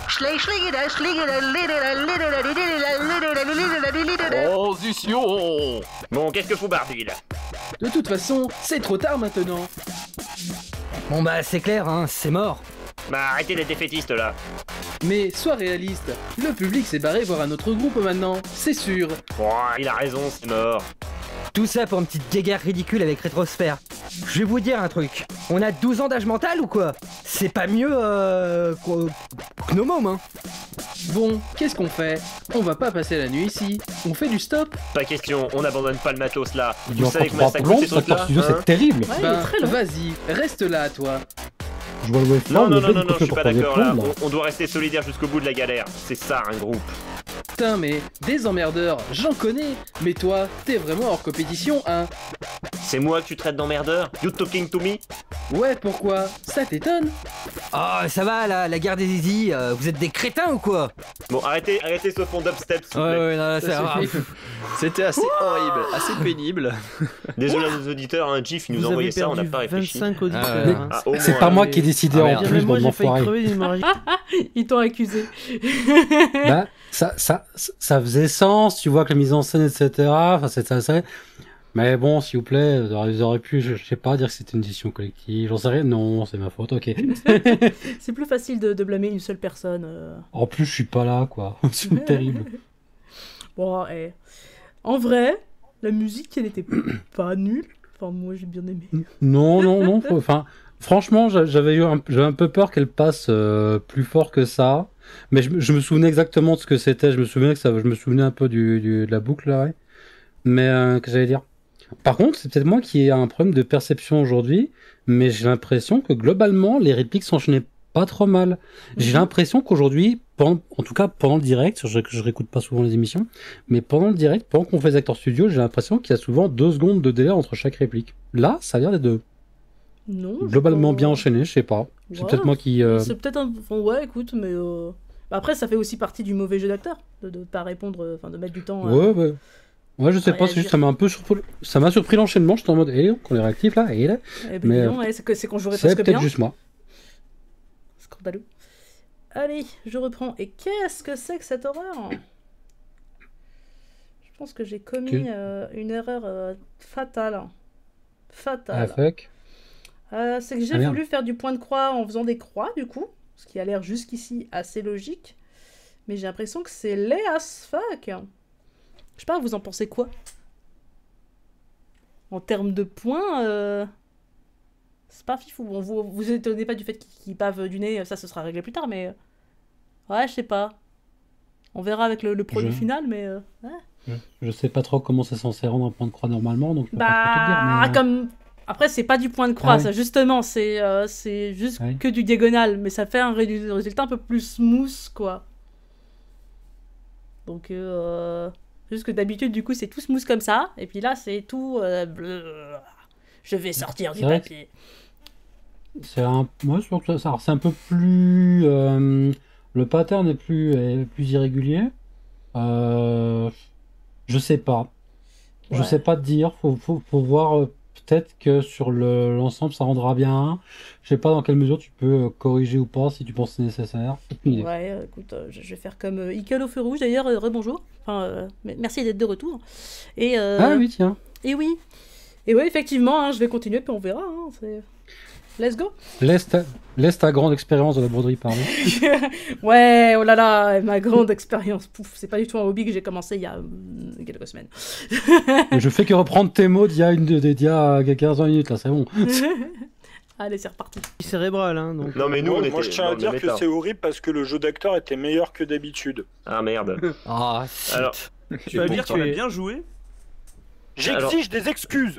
Transition. Bon, qu'est-ce que faut Barbie là? De toute façon, c'est trop tard maintenant. Bon bah c'est clair, hein, c'est mort. Bah arrêtez d'être défaitiste là. Mais sois réaliste, le public s'est barré voir un autre groupe maintenant, c'est sûr. Bon, il a raison, c'est mort. Tout ça pour une petite guéguerre ridicule avec Rétrosphère. Je vais vous dire un truc. On a 12 ans d'âge mental ou quoi? C'est pas mieux que nos mômes, hein. Bon, qu'est-ce qu'on fait? On va pas passer la nuit ici, on fait du stop. Pas question, on abandonne pas le matos là. Il Vous y a savez encore combien 3 ça plombs, coûte ces trucs là? studio, c'est terrible. Ben, vas-y, reste là toi. Je vois le Non, waveform, je suis pas d'accord là. On doit rester solidaire jusqu'au bout de la galère. C'est ça un groupe. Putain, mais des emmerdeurs, j'en connais. Mais toi, t'es vraiment hors compétition, hein. C'est moi que tu traites d'emmerdeur? You talking to me? Ouais, pourquoi? Ça t'étonne? Oh, ça va, la guerre des zizi, vous êtes des crétins ou quoi? Bon, arrêtez ce fond dubstep, s'il vous plaît. Ouais, non, c'est grave. C'était assez horrible, assez pénible. Désolé à nos auditeurs, un GIF, ils nous ont envoyé ça, on n'a pas réfléchi. 25 auditeurs. Ah, au C'est moins, pas moi mais- qui ai décidé en plus, Moi, bon j'ai failli enfoiré. crever d'hémorragie. Ils t'ont accusé. Bah, ça faisait sens, tu vois, que la mise en scène, etc. Enfin, c'est ça. Mais bon, s'il vous plaît, ils auraient pu, je sais pas, dire que c'était une décision collective. J'en sais rien. Non, c'est ma faute, ok. C'est plus facile de blâmer une seule personne. En plus, je suis pas là, quoi. C'est terrible. Bon, en vrai, la musique, elle était pas nulle. Enfin, moi, j'ai bien aimé. Non. Enfin, franchement, j'avais un peu peur qu'elle passe plus fort que ça. Mais je me souvenais exactement de ce que c'était. Je me souvenais un peu de la boucle, là, ouais. Mais, que j'allais dire. Par contre, c'est peut-être moi qui ai un problème de perception aujourd'hui, mais j'ai l'impression que globalement, les répliques s'enchaînaient pas trop mal. J'ai l'impression qu'aujourd'hui, en tout cas pendant le direct, je réécoute pas souvent les émissions, mais pendant le direct, pendant qu'on fait les Acteurs Studio, j'ai l'impression qu'il y a souvent 2 secondes de délai entre chaque réplique. Là, ça a l'air d'être Non. globalement bien enchaîné, je sais pas. C'est Ouais, peut-être moi qui... C'est peut-être un. Enfin, ouais, écoute, mais. Bah, après, ça fait aussi partie du mauvais jeu d'acteur, de pas répondre, enfin, de mettre du temps. Ouais, je sais à pas, c'est réagir. juste, ça m'a surpris l'enchaînement, j'étais en mode, qu'on est réactif là, et là. Eh ben, Mais non, c'est qu'on jouerait c'est presque bien. peut-être juste moi. Scandaleux. Allez, je reprends. Et qu'est-ce que c'est que cette horreur? Je pense que j'ai commis une erreur fatale. Ah, fuck. C'est que j'ai merde. voulu faire du point de croix en faisant des croix, du coup. Ce qui a l'air jusqu'ici assez logique. Mais j'ai l'impression que c'est laid as fuck. Je sais pas, vous en pensez quoi? En termes de points, c'est pas fifou. Bon, vous étonnez pas du fait qu'il pave du nez, ça ce sera réglé plus tard, mais... Ouais, je sais pas. On verra avec le produit final, mais... Ouais. Je sais pas trop comment c'est censé rendre un point de croix normalement, donc je peux pas trop te dire, mais... comme... Après, c'est pas du point de croix, Ah oui. ça, justement, c'est juste Oui. que du diagonal, mais ça fait un résultat un peu plus smooth, quoi. Donc, juste que d'habitude, du coup, c'est tout smooth comme ça, et puis là, c'est tout... Je vais sortir du C'est vrai que papier. C'est un... Ouais, je trouve que ça... c'est un peu plus... Le pattern est plus irrégulier. Je sais pas. Je Ouais. sais pas te dire. Faut voir. Peut-être que sur l'ensemble, ça rendra bien. Je sais pas dans quelle mesure tu peux corriger ou pas si tu penses que c'est nécessaire. Aucune idée. Ouais, écoute, je vais faire comme Ickel au feu rouge, d'ailleurs, rebonjour. Enfin, merci d'être de retour. Et, Ah oui, tiens. Et oui. Et ouais, effectivement, hein, je vais continuer, puis on verra. Hein, let's go. Laisse ta grande expérience de la broderie parler. Ouais, oh là là, ma grande expérience. Pouf, c'est pas du tout un hobby que j'ai commencé il y a quelques semaines. Je fais que reprendre tes mots d'il y a 15 minutes, là, c'est bon. Allez, c'est reparti. Cérébral, hein, donc. Non, mais nous, on était. Moi, je tiens à dans le dire même que état. c'est horrible parce que le jeu d'acteur était meilleur que d'habitude. Ah merde. Ah, Alors, Tu vas dire que tu as bien joué? J'exige des excuses.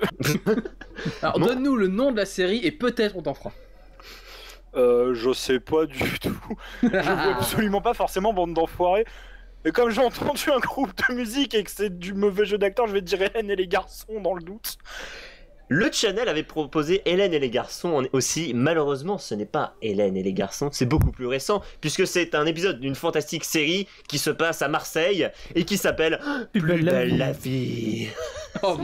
Alors, donne-nous le nom de la série et peut-être on t'en fera. Je sais pas du tout. Je vois absolument pas forcément, bande d'enfoirés. Et comme j'ai entendu un groupe de musique et que c'est du mauvais jeu d'acteur, je vais te dire Hélène et les garçons dans le doute. Le channel avait proposé Hélène et les garçons aussi. Malheureusement, ce n'est pas Hélène et les garçons, c'est beaucoup plus récent, puisque c'est un épisode d'une fantastique série qui se passe à Marseille et qui s'appelle Plus belle la vie. Oh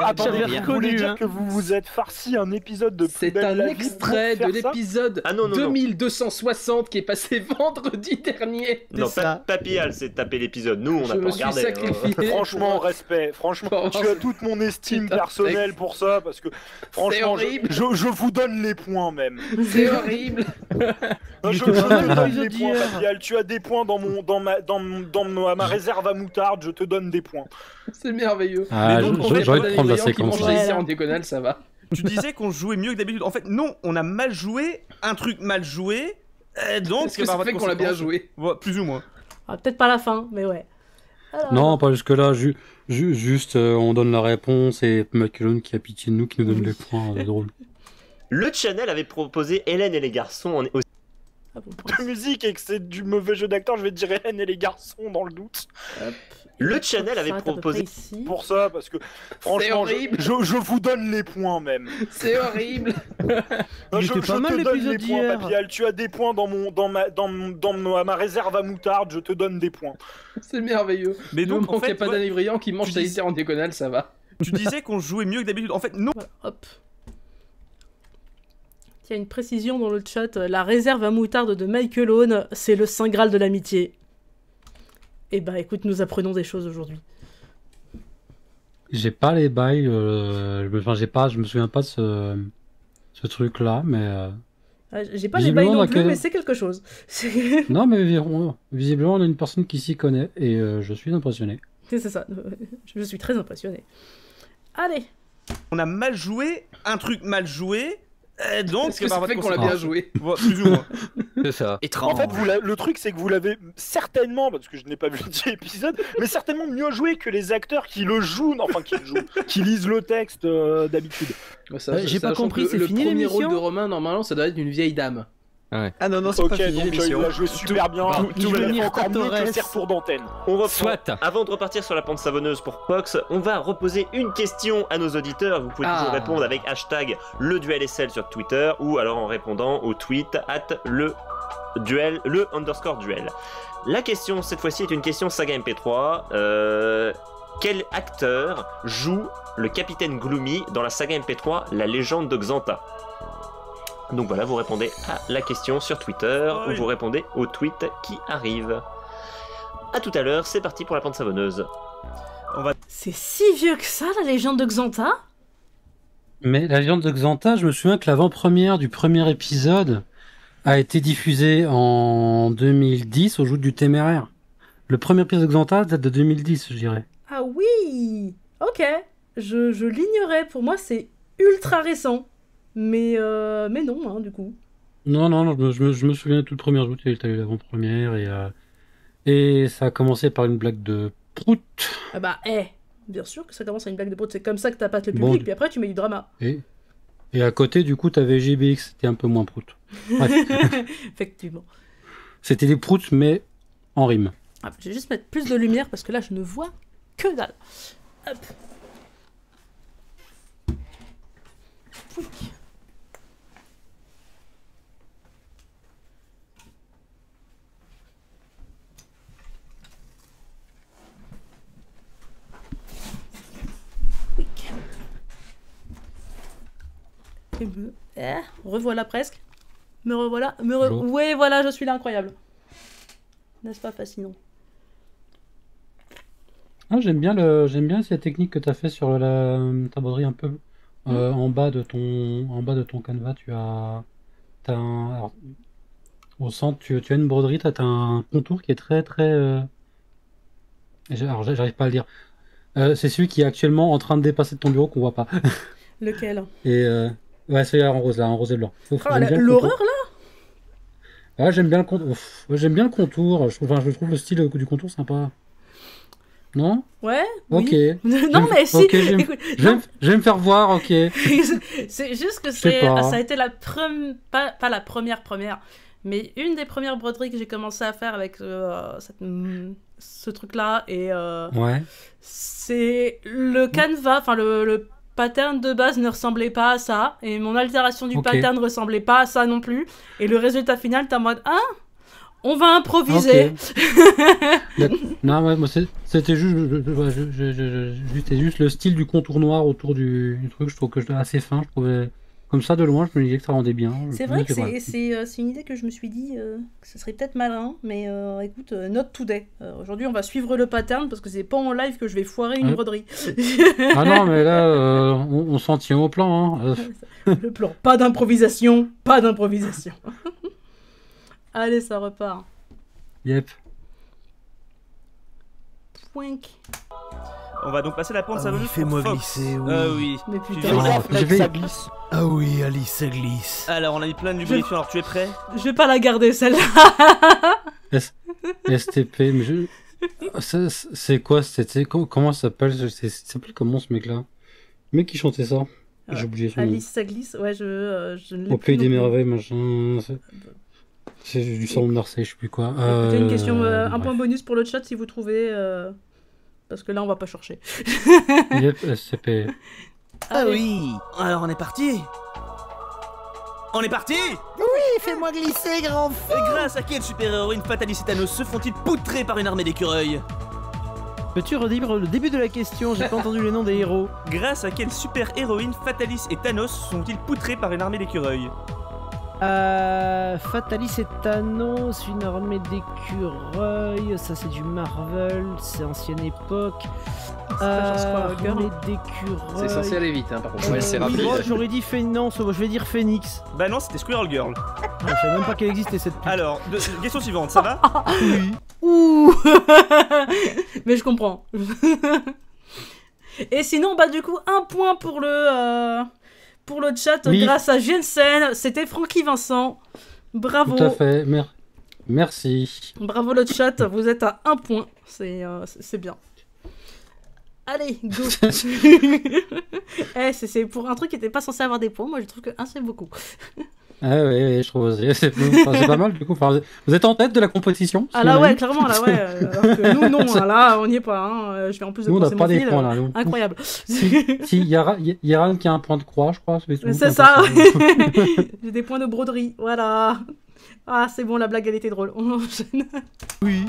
Attendez, vous voulez dire que vous vous êtes farci un épisode de Plus C'est belle un la vie extrait pour de faire ça l'épisode Ah non, non, non. 2260 qui est passé vendredi dernier. Non, C'est ça. Papy Al s'est tapé l'épisode, nous on Je n'a me pas suis regardé. sacrifié. Franchement, respect. Franchement, tu as toute mon estime personnelle pour ça, parce que franchement, horrible. je vous donne les points même. C'est horrible. Non, je te donne les points, Papial. Tu as des points dans ma réserve à moutarde, je te donne des points. C'est merveilleux. Ah, Mais donc, je- en fait, j'ai envie de Danny prendre la Voyant qui séquence, mange là. des serres en diagonale, ça va. Tu disais qu'on jouait mieux que d'habitude. En fait, non, on a mal joué, un truc mal joué, donc... Est-ce que ça fait qu'on l'a bien joué? Ouais, plus ou moins. Ah, peut-être pas la fin, mais ouais. Alors, Non, pas jusque-là. Juste, on donne la réponse et McCullum qui a pitié de nous, qui nous donne les points. C'est drôle. Le channel avait proposé Hélène et les garçons aussi. De musique et que c'est du mauvais jeu d'acteur, je vais te dire Hélène et les garçons dans le doute. Le channel avait s'arrête à peu proposé. près ici. Pour ça, parce que franchement, je vous donne les points même. C'est horrible. Il Je était pas mal te donne l'épisode les points, d'hier. Papial. Tu as des points dans ma réserve à moutarde, je te donne des points. C'est merveilleux. Mais donc, donc, en fait, il n'y a pas ouais, d'Anne qui mange tu sa dis- litière en diagonale, ça va. Tu disais qu'on jouait mieux que d'habitude. En fait, non. Voilà, hop. Il y a une précision dans le chat. La réserve à moutarde de Michael Owen, c'est le Saint Graal de l'amitié. Eh bah écoute, nous apprenons des choses aujourd'hui. J'ai pas les bails, je me souviens pas de ce truc-là, mais J'ai pas les bails visiblement, non on a plus, que- mais c'est quelque chose. non, mais visiblement, on a une personne qui s'y connaît et je suis impressionné. C'est ça. Je suis très impressionné. Allez. On a mal joué, un truc mal joué. Donc, Est-ce que ça fait qu'on l'a bien joué? Plus ou moins. C'est ça. En fait, le truc, c'est que vous l'avez certainement, parce que je n'ai pas vu le épisode, mais certainement mieux joué que les acteurs qui le jouent, enfin qui le jouent, qui lisent le texte d'habitude. J'ai pas sachant compris, que c'est le fini premier rôle l'émission de Romain, normalement, ça doit être une vieille dame. Ouais. Ah non, c'est Ok, pas fini donc l'émission. il a joué super bien, il fait encore mieux que ses retours d'antenne. On reprend. Soit. Avant de repartir sur la pente savonneuse pour Pox, on va reposer une question à nos auditeurs. Vous pouvez toujours répondre avec hashtag le duel SL sur Twitter ou alors en répondant au tweet @le _duel. La question cette fois-ci est une question saga MP3. Quel acteur joue le capitaine Gloomy dans la saga MP3 La légende de Xanta? Donc voilà, vous répondez à la question sur Twitter ou vous répondez au tweet qui arrive. A tout à l'heure, c'est parti pour la pente savonneuse. C'est si vieux que ça, la légende de Xanta? Mais la légende de Xanta, je me souviens que l'avant-première du premier épisode a été diffusée en 2010 au jour du Téméraire. Le premier épisode de Xanta date de 2010, je dirais. Ah oui. Ok. Je l'ignorais. Pour moi, c'est ultra récent. Mais non, hein, du coup. Non, je me souviens tout le premier jour, t'as eu l'avant-première et ça a commencé par une blague de Prout. Ah bah, bien sûr que ça commence à une blague de prout. C'est comme ça que t'appâtes le public, Bon. puis après tu mets du drama. Et à côté, du coup, t'avais JBX, c'était un peu moins Prout. Bref. Effectivement. C'était des Proutes, mais en rime. Ah, je vais juste mettre plus de lumière parce que là, je ne vois que dalle. Hop. Pouic. Pouic. Et revoilà presque. Me revoilà. Bonjour. Ouais, voilà, je suis là, incroyable. N'est-ce pas fascinant? Ah, j'aime bien cette technique que t'as fait sur ta broderie un peu en bas de ton canevas. Alors, au centre, tu as une broderie, t'as un contour qui est très très. Alors, j'arrive pas à le dire. C'est celui qui est actuellement en train de dépasser de ton bureau qu'on voit pas. Lequel? Et ouais, c'est en rose là, en rose et blanc. L'horreur là? Ah, j'aime bien le contour. J'aime bien le contour. Je trouve le style du contour sympa. Non? Ouais. Ok. Oui. Non mais si. Ok, Écoute, je vais me faire voir, ok. c'est juste que Je sais pas. ça a été pas la première, mais une des premières broderies que j'ai commencé à faire avec ce truc-là. Et Ouais. c'est le canevas, enfin le pattern de base ne ressemblait pas à ça, et mon altération du Ok. pattern ne ressemblait pas à ça non plus. Et le résultat final, t'es en mode, hein? On va improviser. Non, ouais, moi c'était juste, c'était juste le style du contour noir autour du truc. Je trouve que c'était assez fin. Je trouvais comme ça de loin, je me disais que ça rendait bien. C'est vrai que c'est une idée que je me suis dit que ce serait peut-être malin, mais écoute, not today. Aujourd'hui, on va suivre le pattern parce que c'est pas en live que je vais foirer une broderie. Ah non, mais là, on s'en tient au plan. Hein. Le plan, pas d'improvisation, pas d'improvisation. Allez, ça repart. Yep. Pouink. On va donc passer la pente Ah savonneuse. oui, fais-moi pour Fox. glisser, oui. Oui. Mais Tu putain. fais Ah, gaffe, je vais- ça glisse. Ah oui, Alice, ça glisse. Alors, on a mis plein de lubrifiants. Alors, tu es prêt? Je vais pas la garder celle-là. STP, mais c'est quoi? Comment ça s'appelle? Ça s'appelle comment ce mec-là? Le mec qui chantait ça. J'ai oublié son nom. Alice, ça glisse. Ouais, je ne l'ai Au plus pays des non plus. merveilles, machin. C'est du sang de Marseille, je sais plus quoi. Écoutez, une question, un bref. point bonus pour le chat si vous trouvez. parce que là, on va pas chercher. Yep, SCP. Ah oui. Alors on est parti. On est parti. Oui, fais-moi glisser, grand fou. Et grâce à quelle super-héroïne Fatalis et Thanos se font-ils poutrer par une armée d'écureuils? Peux-tu redire le début de la question? J'ai pas entendu les noms des héros. Grâce à quelle super-héroïne Fatalis et Thanos sont-ils poutrés par une armée d'écureuils? Fatalis et Thanos, une armée d'écureuils, ça c'est du Marvel, c'est ancienne époque. Armée d'écureuils. C'est censé aller vite, hein, par contre. Ouais, c'est Oui, rapide. moi j'aurais dit Phénix, je vais dire Phoenix. Bah non, c'était Squirrel Girl. Je savais même pas qu'elle existait cette pute. Alors, question suivante, ça va? Oui. Ouh. Mais je comprends. Et sinon, bah du coup, un point pour le chat Oui. grâce à Jensen. C'était Francky Vincent. Bravo. Tout à fait. Merci. Bravo le chat, vous êtes à 1 point. C'est bien. Allez, go. C'est pour un truc qui n'était pas censé avoir des points. Moi, je trouve que 1 c'est beaucoup. Ah oui, je trouve aussi. C'est pas mal du coup. Enfin, vous êtes en tête de la compétition? Ah là ouais, clairement là ouais. Alors que nous non, hein, là on n'y est pas. Hein. Je vais en plus de Nous, on n'a penser pas mon des fil. points là. Nous. Incroyable. Si, Yaran qui a un point de croix, je crois. C'est ça. J'ai des points de broderie. Voilà. Ah c'est bon, la blague elle était drôle. On enchaîne. Oui.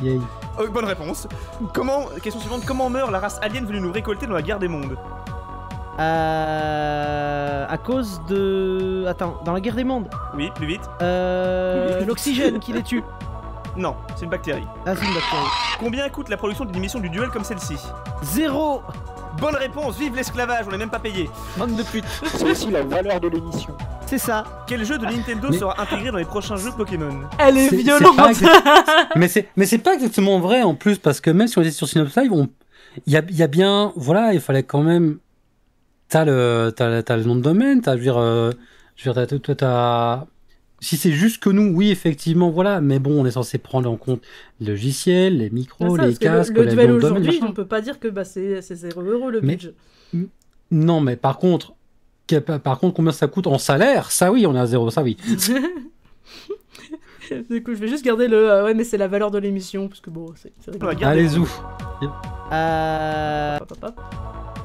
Oh, bonne réponse. Question suivante. Comment meurt la race alien venue nous récolter dans la guerre des mondes? À cause de... Attends, dans la guerre des mondes. Oui, plus vite. L'oxygène qui les tue. Non, c'est une bactérie. Ah, c'est une bactérie. Combien coûte la production d'une émission du duel comme celle-ci? 0. Bonne réponse, vive l'esclavage, on n'est même pas payé. Bande de pute. C'est aussi la valeur de l'émission. C'est ça. Quel jeu de Nintendo sera intégré dans les prochains jeux Pokémon? Elle est violente. Mais c'est pas exactement vrai en plus, parce que même si on était sur Synops Live, il y a bien, voilà, il fallait quand même. T'as le nom de domaine, si c'est juste que nous, oui, effectivement, voilà, mais bon, on est censé prendre en compte le logiciel, les micros, les casques, le les duel noms de domaine, aujourd'hui, machin. on peut pas dire que bah, c'est 0 € le Mais- budget. Non, mais par contre, combien ça coûte en salaire? Ça, oui, on est à 0, ça, oui. Du coup, je vais juste garder le. Ouais, mais c'est la valeur de l'émission, parce que bon, c'est rigolo. Allez, ou. Hop, hop, hop.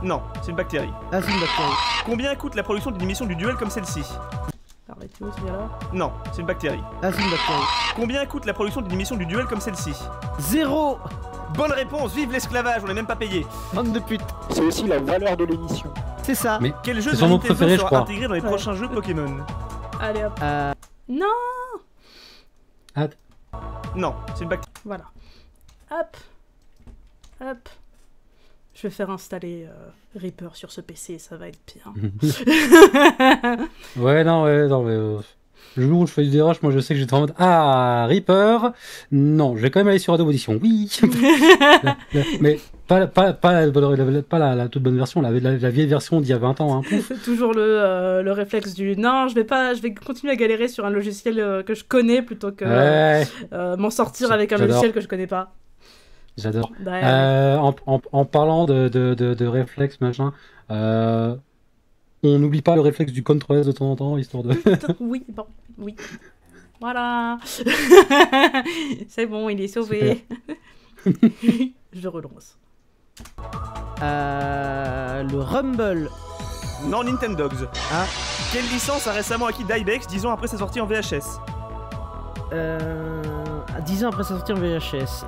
Non, c'est une bactérie. Ah, c'est une bactérie. Combien coûte la production d'une émission du duel comme celle-ci? Arrêtez, c'est bien là. Non, c'est une bactérie. Ah, c'est une bactérie. Combien coûte la production d'une émission du duel comme celle-ci? 0. Bonne réponse, vive l'esclavage, on n'est même pas payé. Bande de pute. C'est aussi la valeur de l'émission. C'est ça. Mais Quel jeu c'est de son nom Nintendo préféré, je sera crois. intégré dans les prochains jeux Pokémon? Allez, hop. Non. Non, c'est une bactérie. Voilà. Hop. Hop. Je vais faire installer Reaper sur ce PC, ça va être bien. Ouais, non, mais le jour où je fais du rush, moi je sais que j'étais en mode ah, Reaper, non, je vais quand même aller sur Adobe Audition, oui. Mais pas la toute bonne version, la vieille version d'il y a 20 ans. Hein. Toujours le réflexe du non, je vais continuer à galérer sur un logiciel que je connais plutôt que m'en sortir avec un logiciel que je connais pas. J'adore. Ouais. En parlant de réflexe, machin, on n'oublie pas le réflexe du CTRL S de temps en temps, histoire de... Oui, bon, oui. Voilà. C'est bon, il est sauvé. Je relance. Le Rumble. Non, Nintendogs. Ah. Quelle licence a récemment acquis Dybex 10 ans après sa sortie en VHS? 10 ans après sa sortie en VHS.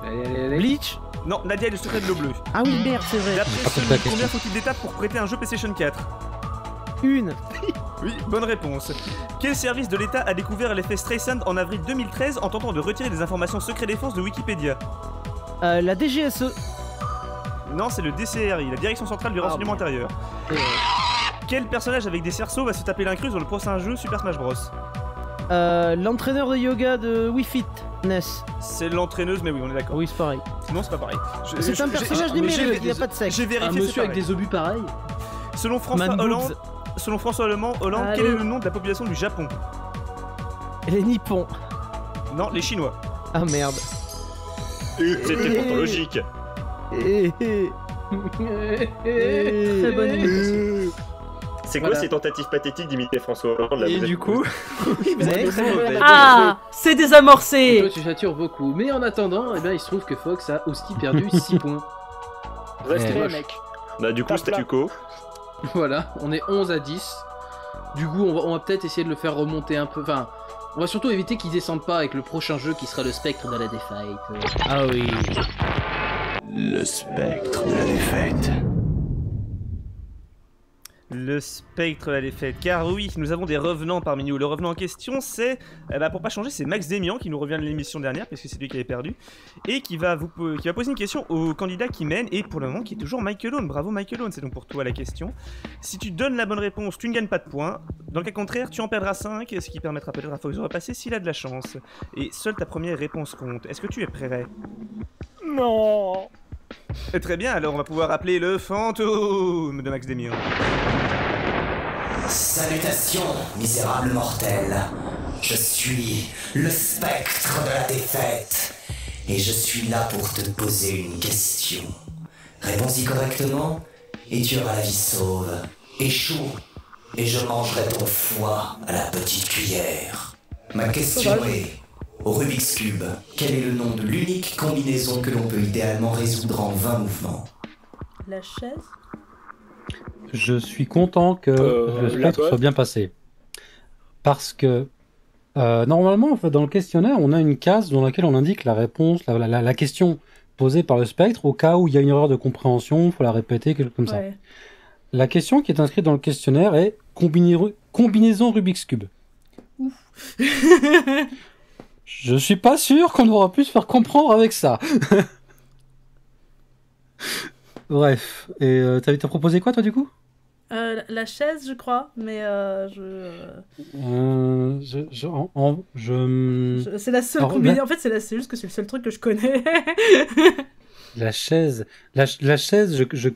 Allez. Bleach. Non, Nadia et le secret de l'eau bleue. Ah oui, merde, c'est vrai. D'après ce livre, combien faut-il d'étapes pour prêter un jeu PlayStation 4? Une. Oui, bonne réponse. Quel service de l'État a découvert l'effet Streisand en avril 2013 en tentant de retirer des informations secret défense de Wikipédia? La DGSE. Non, c'est le DCRI, la Direction Centrale du Renseignement Intérieur. Quel personnage avec des cerceaux va se taper l'incruse dans le prochain jeu Super Smash Bros? L'entraîneur de yoga de Wii Fit, Ness. C'est l'entraîneuse, mais oui, on est d'accord. Oui, c'est pareil. Non, c'est pas pareil. C'est un personnage numérique, il n'y a pas de sexe. J'ai vérifié, Un c'est monsieur avec pareil. des obus pareils. Selon François Man Hollande, boobs. quel est le nom de la population du Japon? Les Nippons. Non, les Chinois. Ah merde. C'était pourtant logique. Très bonne imitation. C'est quoi Voilà. ces tentatives pathétiques d'imiter François Hollande là, Et vous du êtes- coup, vous êtes très mauvais. Ah, c'est Et désamorcé. toi, tu satures beaucoup. Mais en attendant, eh ben, il se trouve que Fox a aussi perdu 6 points. Reste Eh. prêt, mec. Bah du coup, Tape statu là. quo. Voilà, on est 11 à 10. Du coup, on va peut-être essayer de le faire remonter un peu. Enfin, on va surtout éviter qu'il descende pas avec le prochain jeu qui sera le spectre de la défaite. Ah oui. le spectre de la défaite. Le spectre de la défaite. Car oui, nous avons des revenants parmi nous. Le revenant en question, c'est, pour pas changer, c'est Max Démian qui nous revient de l'émission dernière, parce que c'est lui qui avait perdu, et qui va poser une question au candidat qui mène, et pour le moment qui est toujours Michael Owen. Bravo Michael Owen, c'est donc pour toi la question. Si tu donnes la bonne réponse, tu ne gagnes pas de points. Dans le cas contraire, tu en perdras 5, ce qui permettra peut-être à Fox de repasser s'il a de la chance. Et seule ta première réponse compte. Est-ce que tu es prêt? Non. Très bien, alors on va pouvoir appeler le fantôme de Max Démian. Salutations, misérables mortels. Je suis le spectre de la défaite. Et je suis là pour te poser une question. Réponds-y correctement, et tu auras la vie sauve. Échoue, et je mangerai ton foie à la petite cuillère. Ma question est, au Rubik's Cube, quel est le nom de l'unique combinaison que l'on peut idéalement résoudre en 20 mouvements? La chaise. Je suis content que le la spectre bonne. soit bien passé. Parce que, normalement, en fait, dans le questionnaire, on a une case dans laquelle on indique la réponse, la question posée par le spectre, au cas où il y a une erreur de compréhension, il faut la répéter, quelque chose comme ça. Ouais. La question qui est inscrite dans le questionnaire est combinaison Rubik's Cube. Je suis pas sûr qu'on aura pu se faire comprendre avec ça. Bref, et t'as proposé quoi toi du coup? La chaise, je crois, mais c'est la seule Alors, combinaison. En fait, c'est juste que c'est le seul truc que je connais. La chaise, la chaise, je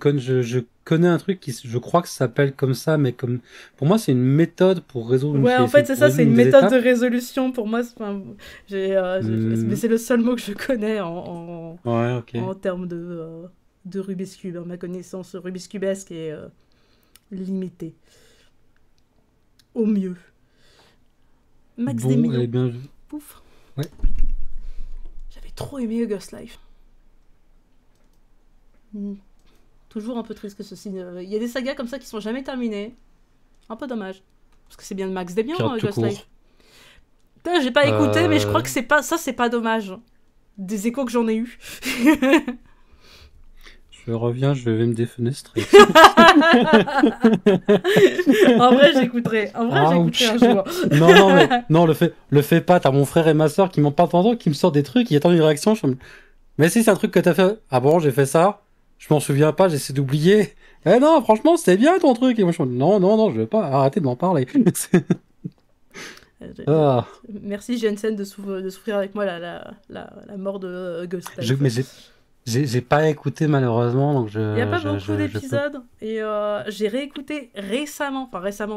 connais un truc qui, je crois que ça s'appelle comme ça, mais comme pour moi c'est une méthode pour résoudre une Ouais, en fait, c'est ça, c'est une des méthode de étapes. résolution pour moi. Mais c'est le seul mot que je connais Ouais, ok. en termes de Rubik's Cube. Ma connaissance Rubik's Cubesque est limitée. Au mieux. Max Bon, Démian. eh bien, Pouf. ouais. J'avais trop aimé A Ghost Life. Toujours un peu triste que ceci. Il y a des sagas comme ça qui sont jamais terminées. Un peu dommage. Parce que c'est bien de Max Démian, Pirate tout Ghost court. Life. Putain, j'ai pas écouté, mais je crois que c'est pas dommage. Des échos que j'en ai eu. Je reviens, je vais me défenestrer. En vrai, j'écouterai. En vrai, j'écouterai un jour. Non, mais non, le fais pas. T'as mon frère et ma soeur qui m'en parlent pendant, qui me sortent des trucs, ils attendent une réaction. Mais si c'est un truc que t'as fait. Ah bon, j'ai fait ça. Je m'en souviens pas, j'essaie d'oublier. Eh non, franchement, c'était bien ton truc. Et moi, je suis non, je veux pas. Arrêtez de m'en parler. Ah. Merci Jensen de souffrir avec moi la mort de Ghost Life. Mais j'ai pas écouté malheureusement, donc Il n'y a pas beaucoup d'épisodes et j'ai réécouté récemment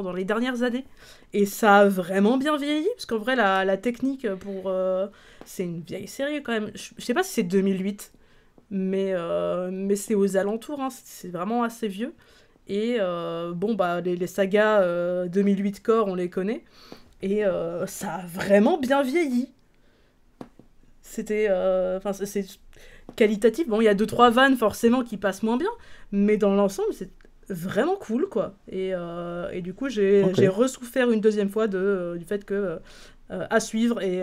dans les dernières années, et ça a vraiment bien vieilli, parce qu'en vrai la technique pour... c'est une vieille série quand même, je sais pas si c'est 2008, mais c'est aux alentours, hein. C'est vraiment assez vieux, et les sagas 2008 Core on les connaît, et ça a vraiment bien vieilli. C'était... c'est qualitatif. Bon, il y a 2-3 vannes forcément qui passent moins bien, mais dans l'ensemble, c'est vraiment cool, quoi. Et du coup, j'ai ressouffert une deuxième fois du fait que à suivre, et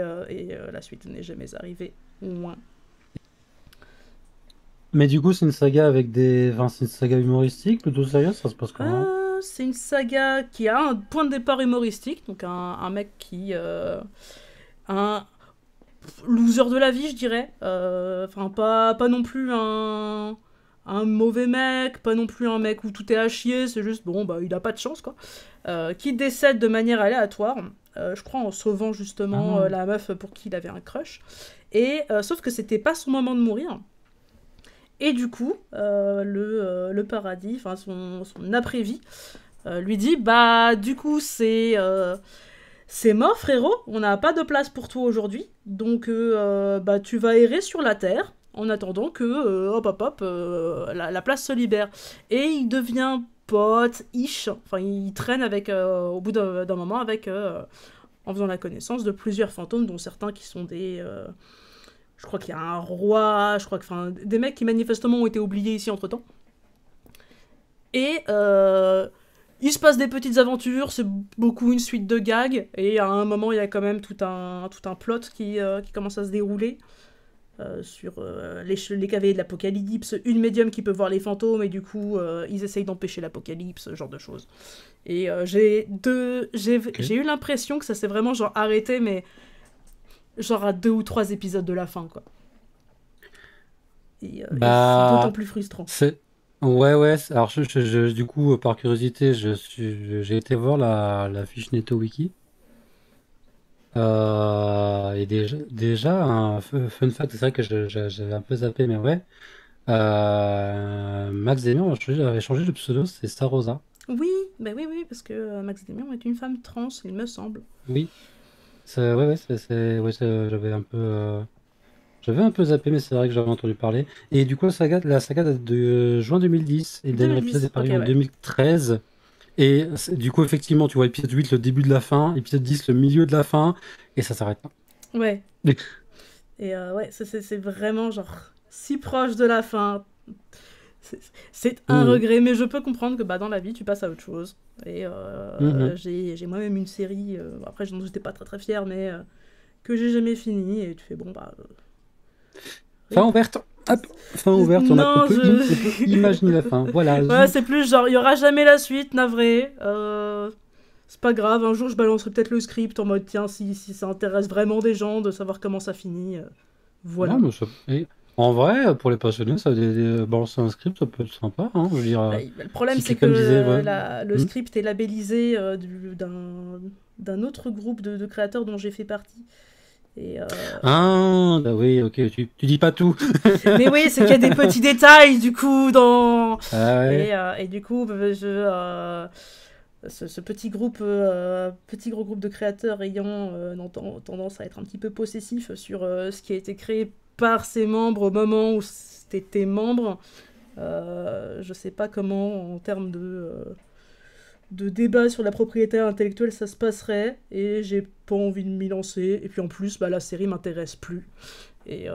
la suite n'est jamais arrivée. Moins. Mais du coup, c'est une saga c'est une saga humoristique, plutôt sérieuse, ça se passe comment? C'est une saga qui a un point de départ humoristique, donc un mec qui... un loser de la vie, je dirais. Enfin, pas non plus un mauvais mec, pas non plus un mec où tout est à chier, c'est juste, il a pas de chance, quoi. Qui décède de manière aléatoire, je crois en sauvant justement la meuf pour qui il avait un crush. Et sauf que c'était pas son moment de mourir. Et du coup, le paradis, enfin son après-vie, lui dit, du coup, c'est mort, frérot, on n'a pas de place pour toi aujourd'hui, donc tu vas errer sur la terre en attendant que la place se libère. Et il devient potes, enfin il traîne avec, au bout d'un moment avec, en faisant la connaissance de plusieurs fantômes, dont certains qui sont des... je crois qu'il y a un roi, je crois que... Enfin, des mecs qui manifestement ont été oubliés ici entre-temps. Et il se passe des petites aventures, c'est beaucoup une suite de gags, et à un moment il y a quand même tout un plot qui commence à se dérouler. Sur les cavaliers de l'apocalypse, une médium qui peut voir les fantômes et du coup ils essayent d'empêcher l'apocalypse, ce genre de choses. Et j'ai eu l'impression que ça s'est vraiment genre arrêté, mais genre à 2 ou 3 épisodes de la fin, quoi. Et c'est d'autant plus frustrant. Ouais. Alors du coup, par curiosité, j'ai été voir la fiche NetoWiki. Et déjà un fun fact, c'est vrai que j'avais un peu zappé, mais ouais. Max Demian avait changé de pseudo, c'est Starosa. Oui, parce que Max Demian est une femme trans, il me semble. Oui. Ouais, j'avais un peu zappé, mais c'est vrai que j'avais entendu parler. Et du coup, la saga date de juin 2010, et le dernier épisode est paru en 2013. Et du coup, effectivement, tu vois épisode 8, le début de la fin, épisode 10, le milieu de la fin, et ça s'arrête pas. Ouais. Et ouais, c'est vraiment genre si proche de la fin. C'est un regret, mais je peux comprendre que dans la vie, tu passes à autre chose. Et j'ai moi-même une série, après dont j'étais pas très très fière, mais que j'ai jamais fini, et tu fais bon, Fin ouverte. Hop, fin ouverte, on peut imaginer la fin. Voilà. Ouais, c'est plus genre, il y aura jamais la suite, navré. C'est pas grave, un jour je balancerai peut-être le script en mode, tiens, si ça intéresse vraiment des gens de savoir comment ça finit. Voilà. Non, mais en vrai, pour les passionnés, balancer un script, ça peut être sympa. Hein, je veux dire, le problème, c'est que le script est labellisé d'un autre groupe de créateurs dont j'ai fait partie. Et oui, ok, tu dis pas tout. Mais oui, c'est qu'il y a des petits détails du coup dans. Et du coup, ce petit gros groupe de créateurs ayant tendance à être un petit peu possessif sur ce qui a été créé par ses membres au moment où c'était tes membres. Je sais pas comment en termes de débat sur la propriété intellectuelle ça se passerait, et j'ai pas envie de m'y lancer, et puis en plus la série m'intéresse plus, et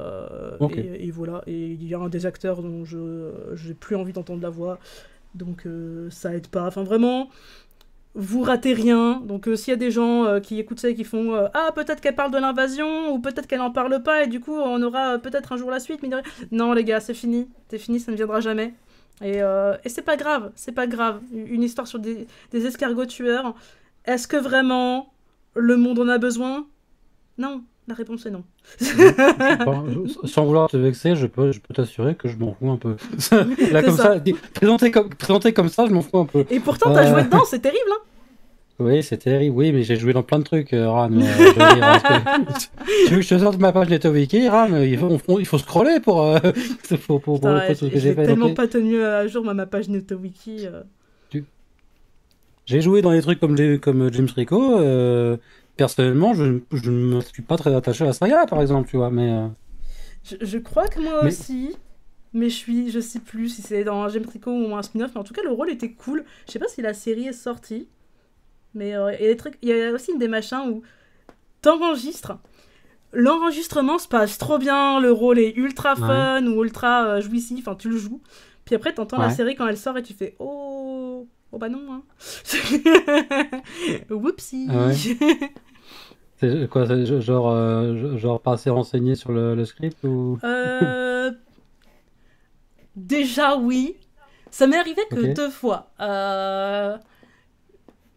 voilà, et il y a un des acteurs dont j'ai plus envie d'entendre la voix, donc ça aide pas, enfin vraiment vous ratez rien, donc s'il y a des gens qui écoutent ça et qui font ah peut-être qu'elle parle de l'invasion, ou peut-être qu'elle en parle pas, et du coup on aura peut-être un jour la suite, mais non les gars, c'est fini, ça ne viendra jamais. Et c'est pas grave, une histoire sur des escargots tueurs, est-ce que vraiment le monde en a besoin? Non, la réponse est non. Sans vouloir te vexer, je peux t'assurer que je m'en fous un peu. Là, comme ça, présenté comme ça, je m'en fous un peu. Et pourtant t'as joué dedans, c'est terrible, hein. Oui, c'est terrible, oui, mais j'ai joué dans plein de trucs, Ran. Tu veux que je te sorte ma page NetoWiki, Ran? Il faut scroller pour ce que j'ai fait. J'ai tellement pas tenu à jour ma page NetoWiki. J'ai joué dans des trucs comme James Rico. Personnellement, je ne me suis pas très attaché à la saga, par exemple, tu vois, mais... Je crois que moi aussi, mais je sais plus si c'est dans James Rico ou un spin-off, mais en tout cas, le rôle était cool. Je sais pas si la série est sortie. Mais il y a aussi des machins où t'enregistres, l'enregistrement se passe trop bien, le rôle est ultra fun ou ultra jouissif, enfin tu le joues, puis après t'entends la série quand elle sort et tu fais oh bah non, hein. Whoopsie. C'est quoi, genre pas assez renseigné sur le script ou... Déjà oui, ça m'est arrivé que 2 fois.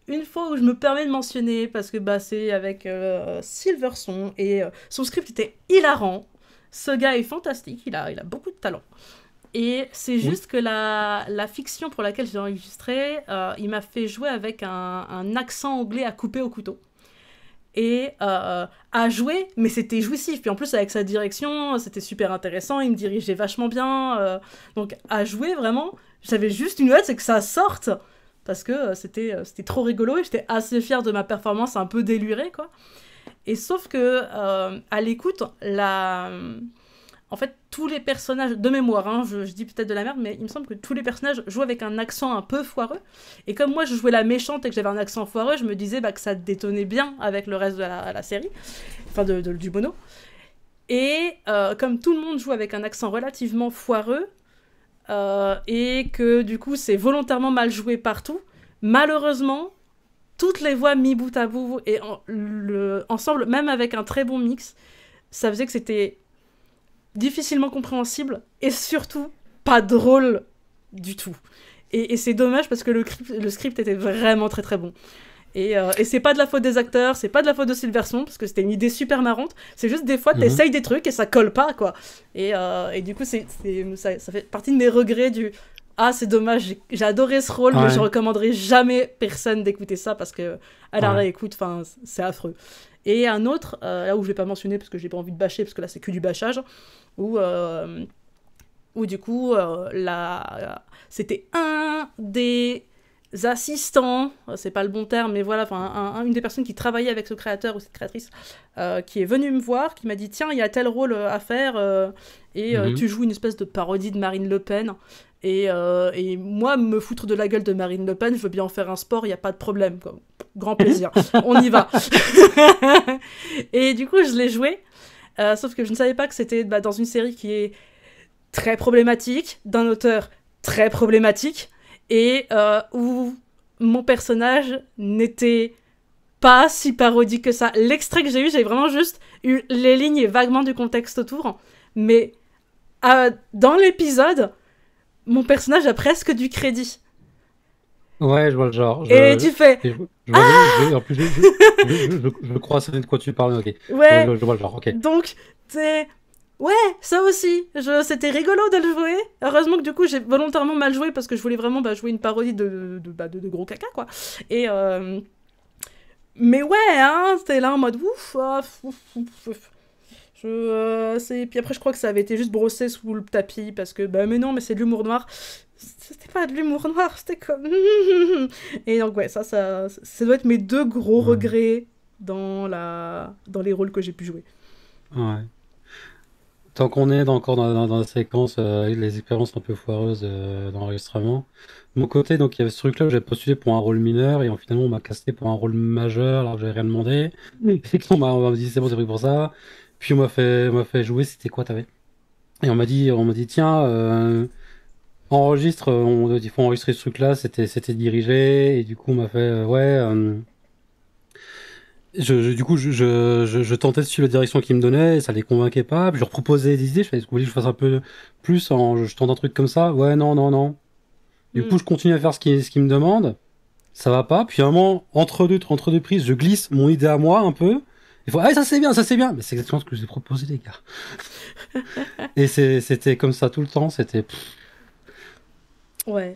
Une fois où je me permets de mentionner, parce que c'est avec Silverson, et son script était hilarant. Ce gars est fantastique, il a beaucoup de talent. Et c'est juste que la fiction pour laquelle j'ai enregistré, il m'a fait jouer avec un accent anglais à couper au couteau. Et à jouer, mais c'était jouissif. Puis en plus, avec sa direction, c'était super intéressant, il me dirigeait vachement bien. Donc à jouer, vraiment, j'avais juste une hâte, c'est que ça sorte. Parce que c'était trop rigolo et j'étais assez fière de ma performance un peu délurée, quoi. Et sauf que à l'écoute, en fait, tous les personnages, de mémoire, hein, je dis peut-être de la merde, mais il me semble que tous les personnages jouent avec un accent un peu foireux. Et comme moi, je jouais la méchante et que j'avais un accent foireux, je me disais que ça détonnait bien avec le reste de la série, enfin du mono. Et comme tout le monde joue avec un accent relativement foireux, et que du coup, c'est volontairement mal joué partout, malheureusement, toutes les voix mis bout à bout et ensemble, même avec un très bon mix, ça faisait que c'était difficilement compréhensible et surtout pas drôle du tout. Et c'est dommage parce que le script était vraiment très très bon. Et c'est pas de la faute des acteurs, c'est pas de la faute de Silverson parce que c'était une idée super marrante. C'est juste des fois t'essayes des trucs et ça colle pas quoi. Et du coup ça fait partie de mes regrets du c'est dommage, j'ai adoré ce rôle mais je recommanderais jamais personne d'écouter ça parce que à la réécoute, enfin c'est affreux. Et un autre là où je vais pas mentionner parce que j'ai pas envie de bâcher parce que là c'est que du bâchage où du coup c'était un des assistants, c'est pas le bon terme, mais voilà, une des personnes qui travaillait avec ce créateur ou cette créatrice qui est venue me voir, qui m'a dit tiens, il y a tel rôle à faire et tu joues une espèce de parodie de Marine Le Pen et moi, me foutre de la gueule de Marine Le Pen, je veux bien en faire un sport, il n'y a pas de problème, quoi. Grand plaisir, on y va. Et du coup, je l'ai joué, sauf que je ne savais pas que c'était dans une série qui est très problématique, d'un auteur très problématique, et où mon personnage n'était pas si parodique que ça. L'extrait que j'ai eu, j'ai vraiment juste eu les lignes et vaguement du contexte autour, mais dans l'épisode, mon personnage a presque du crédit. Ouais, je vois le genre. Et tu fais... En plus, je crois savoir de quoi tu parles, ok. Ouais. Je vois le genre, ok. Donc, c'est... Ouais, ça aussi. C'était rigolo de le jouer. Heureusement que du coup, j'ai volontairement mal joué parce que je voulais vraiment jouer une parodie de gros caca, quoi. Et... Mais ouais, hein, c'était là en mode ouf. Puis après, je crois que ça avait été juste brossé sous le tapis parce que, mais non, mais c'est de l'humour noir. C'était pas de l'humour noir, c'était comme... Et donc, ouais, ça doit être mes deux gros regrets dans les rôles que j'ai pu jouer. Ouais. Tant qu'on est encore dans la séquence, les expériences un peu foireuses d'enregistrement, de mon côté, donc il y avait ce truc-là où j'avais postulé pour un rôle mineur et finalement on m'a casté pour un rôle majeur alors que j'avais rien demandé. Et on m'a dit c'est bon, c'est pris pour ça. Puis on m'a fait jouer, c'était quoi t'avais? Et on m'a dit tiens, enregistre, il faut enregistrer ce truc-là, c'était dirigé, et du coup on m'a fait du coup je tentais de suivre la direction qu'ils me donnaient, et ça les convainquait pas, puis je leur proposais des idées, je faisais, vous voulez que je fasse un peu plus, je tente un truc comme ça, ouais, non. Du coup je continue à faire ce qu'ils me demandent, ça va pas, puis à un moment, entre deux prises, je glisse mon idée à moi un peu, il faut, ça c'est bien, mais c'est exactement ce que je vous ai proposé les gars. Et c'était comme ça tout le temps, c'était... Ouais.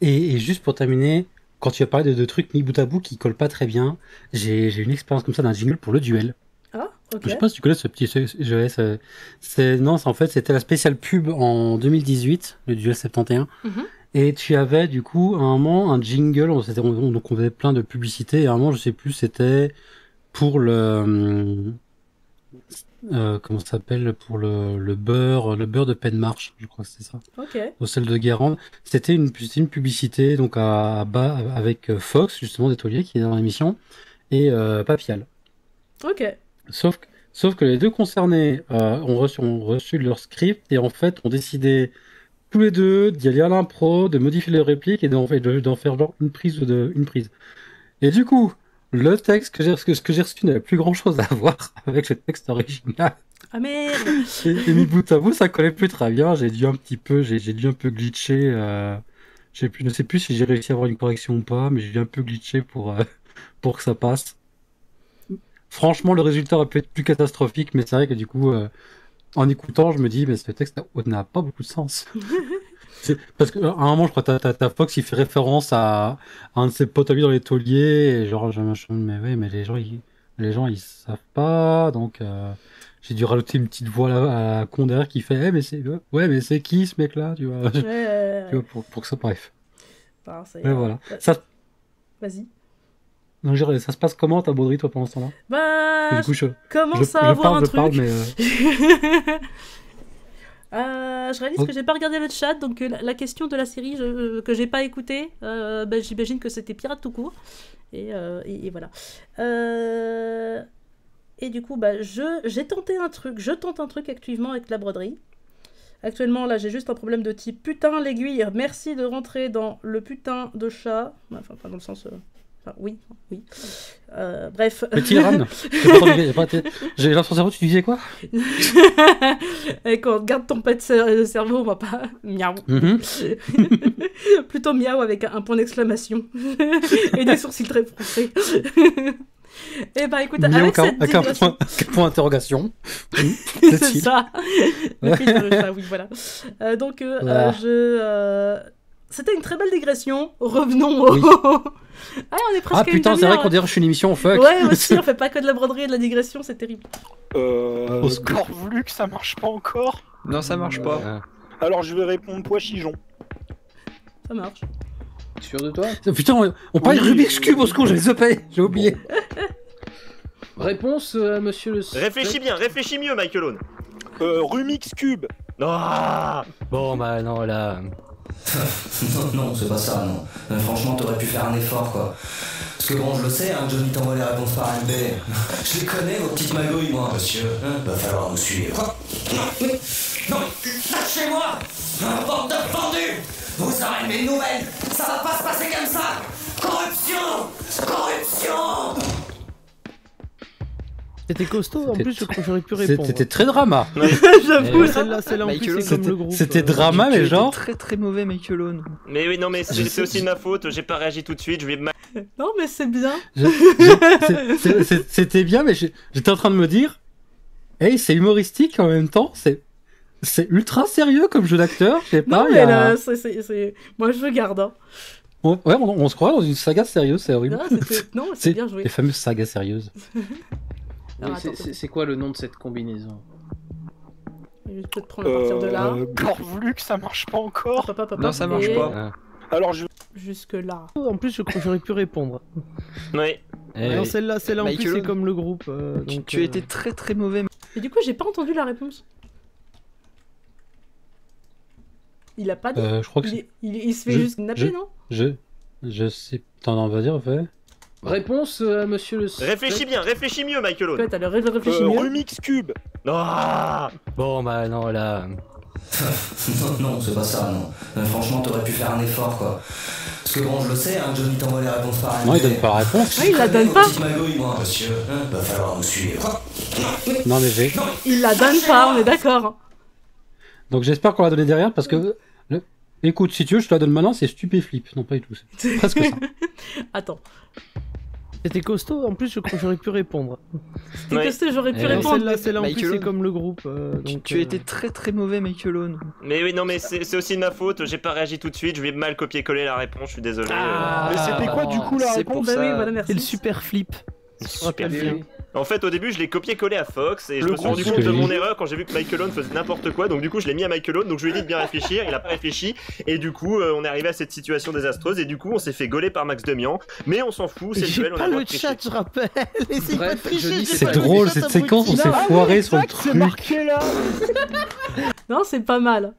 Et juste pour terminer, quand tu as parlé de trucs mis bout à bout qui collent pas très bien, j'ai une expérience comme ça d'un jingle pour le duel. Ah, ok. Je sais pas si tu connais ce petit jeu. Non, en fait, c'était la spéciale pub en 2018, le duel 71. Et tu avais du coup à un moment un jingle, donc on faisait plein de publicités, et à un moment, je sais plus, c'était pour le... comment ça s'appelle, pour le beurre de Penmarch, je crois que c'est ça. Ok. Au sel de Guérande. C'était une publicité donc avec Fox, justement, des tauliers qui est dans l'émission, et Papial. Ok. Sauf que les deux concernés ont reçu leur script et en fait ont décidé tous les deux d'y aller à l'impro, de modifier les répliques et d'en faire genre une prise. Et du coup, le texte que j'ai reçu n'avait plus grand chose à voir avec le texte original. Ah merde. Et mis bout à bout, ça collait plus très bien. J'ai dû un peu glitcher. Je ne sais plus si j'ai réussi à avoir une correction ou pas, mais j'ai dû un peu glitcher pour que ça passe. Franchement, le résultat aurait pu être plus catastrophique, mais c'est vrai que du coup, en écoutant, je me dis, mais ce texte n'a pas beaucoup de sens. Parce qu'à un moment, je crois que t'as Fox, il fait référence à un de ses potes à lui dans les tauliers, et genre, mais ouais, mais les gens, ils savent pas, donc j'ai dû rajouter une petite voix là, à con derrière qui fait, mais c'est qui ce mec-là, tu vois, tu vois pour que ça, bref. Enfin, ouais, voilà. Ça... Vas-y. Non, je dirais, ça se passe comment ta broderie, toi, pendant ce temps-là? Bah, Du coup, commence à avoir un truc. Parle, mais je réalise que j'ai pas regardé le chat, donc la question de la série que j'ai pas écoutée, bah, j'imagine que c'était Pirate tout court. Et voilà. Et du coup, bah, j'ai tenté un truc. Je tente un truc actuellement avec la broderie. Actuellement, là, j'ai juste un problème de type putain, l'aiguille. Merci de rentrer dans le putain de chat. Enfin, pas dans le sens. Enfin, oui. Bref. Petit Ran, j'ai l'impression que tu disais quoi? Et quand on garde ton pet cerveau, on va pas miaou. Plutôt miaou avec un point d'exclamation et des sourcils très froncés. Et bah écoute, avec un point d'interrogation. C'est ça. Le fils de chat, oui, voilà. Donc, c'était une très belle digression. Revenons au... Oui. Ah, on est presque putain, c'est vrai qu'on dirait que je suis une émission, fuck. Ouais, aussi, on fait pas que de la broderie et de la digression, c'est terrible. Corvlux, ça marche pas encore? Non, ça marche pas. Alors je vais répondre pois chijon. Ça marche. Sûr de toi? Putain, on parle de Rubik's Cube au secours, j'ai oublié. Réponse, monsieur le... Réfléchis mieux, Michael Owen. Rubik's Cube. Bon, bah non, là... non, c'est pas ça, non. Franchement, t'aurais pu faire un effort, quoi. Parce que bon, je le sais, hein, Johnny t'envoie les réponses par MP. Je les connais, vos petites magouilles, moi, monsieur. Va falloir nous suivre. Non, lâchez-moi, bande de pendus. Vous aurez mes nouvelles. Ça va pas se passer comme ça. Corruption. C'était costaud, en plus, je crois que j'aurais pu répondre. C'était très drama. J'avoue, celle-là, en plus, c'est comme le groupe. C'était drama, mais genre... très très mauvais, Michael Owen. Mais oui, non, mais c'est aussi de ma faute, j'ai pas réagi tout de suite, je vais... Non, mais c'est bien. C'était bien, mais j'étais en train de me dire... Hey, c'est humoristique en même temps, c'est ultra sérieux comme jeu d'acteur, je sais pas. Non, mais là, c'est... Moi, je garde, hein. Ouais, on se croit dans une saga sérieuse, c'est horrible. Non, c'est bien joué. Les fameuses sagas sérieuses. C'est quoi le nom de cette combinaison? Je vais peut-être prendre à partir de là. Corvlux, ça marche pas encore? Non, ça marche pas. Alors je... Jusque là. En plus, je crois que j'aurais pu répondre. Oui. Non, celle-là en plus, c'est comme le groupe. Donc, tu as été très très mauvais. Et du coup, j'ai pas entendu la réponse. Il a pas dit. Je crois que il se fait juste kidnapper, non? Je sais... T'en vas dire, en fait. Réponse, monsieur le... Réfléchis mieux, Michael Owen. T'as le réfléchi mieux. Rubik's Cube. Bon, bah non, là... non, c'est pas ça, non. Franchement, t'aurais pu faire un effort, quoi. Parce que bon, je le sais, hein, Johnny t'envoie les réponses par MP. Non, il donne pas la réponse. Ah, il la donne pas. Petite magouille, moi, monsieur. Va falloir nous suivre. Non, mais j'ai... Il la donne pas, on est d'accord. Donc j'espère qu'on l'a donné derrière, parce que... Écoute, si tu veux, je te la donne maintenant, c'est Stupéflip. Non, pas du tout, c'est presque ça. Attends. C'était costaud, en plus, je crois que j'aurais pu répondre. C'était costaud, j'aurais pu répondre. Celle-là, en plus, c'est comme le groupe. Donc, tu as été très très mauvais, Michael Owen. Mais oui, non, mais c'est aussi de ma faute, j'ai pas réagi tout de suite, je vais mal copier-coller la réponse, je suis désolé. Mais c'était quoi du coup la réponse? Bah oui, voilà, merci. C'est le super flip. Super flip. En fait, au début, je l'ai copié-collé à Fox et je me suis rendu compte de mon erreur quand j'ai vu que Michael Owen faisait n'importe quoi. Donc, du coup, je l'ai mis à Michael Owen. Donc, je lui ai dit de bien réfléchir. Il a pas réfléchi. Et du coup, on est arrivé à cette situation désastreuse. Et du coup, on s'est fait gauler par Max Demian. Mais on s'en fout, c'est le duel. Pas le chat, je rappelle. Essayez pas de tricher. C'est drôle cette séquence, on s'est foiré sur le truc. Non, c'est pas mal.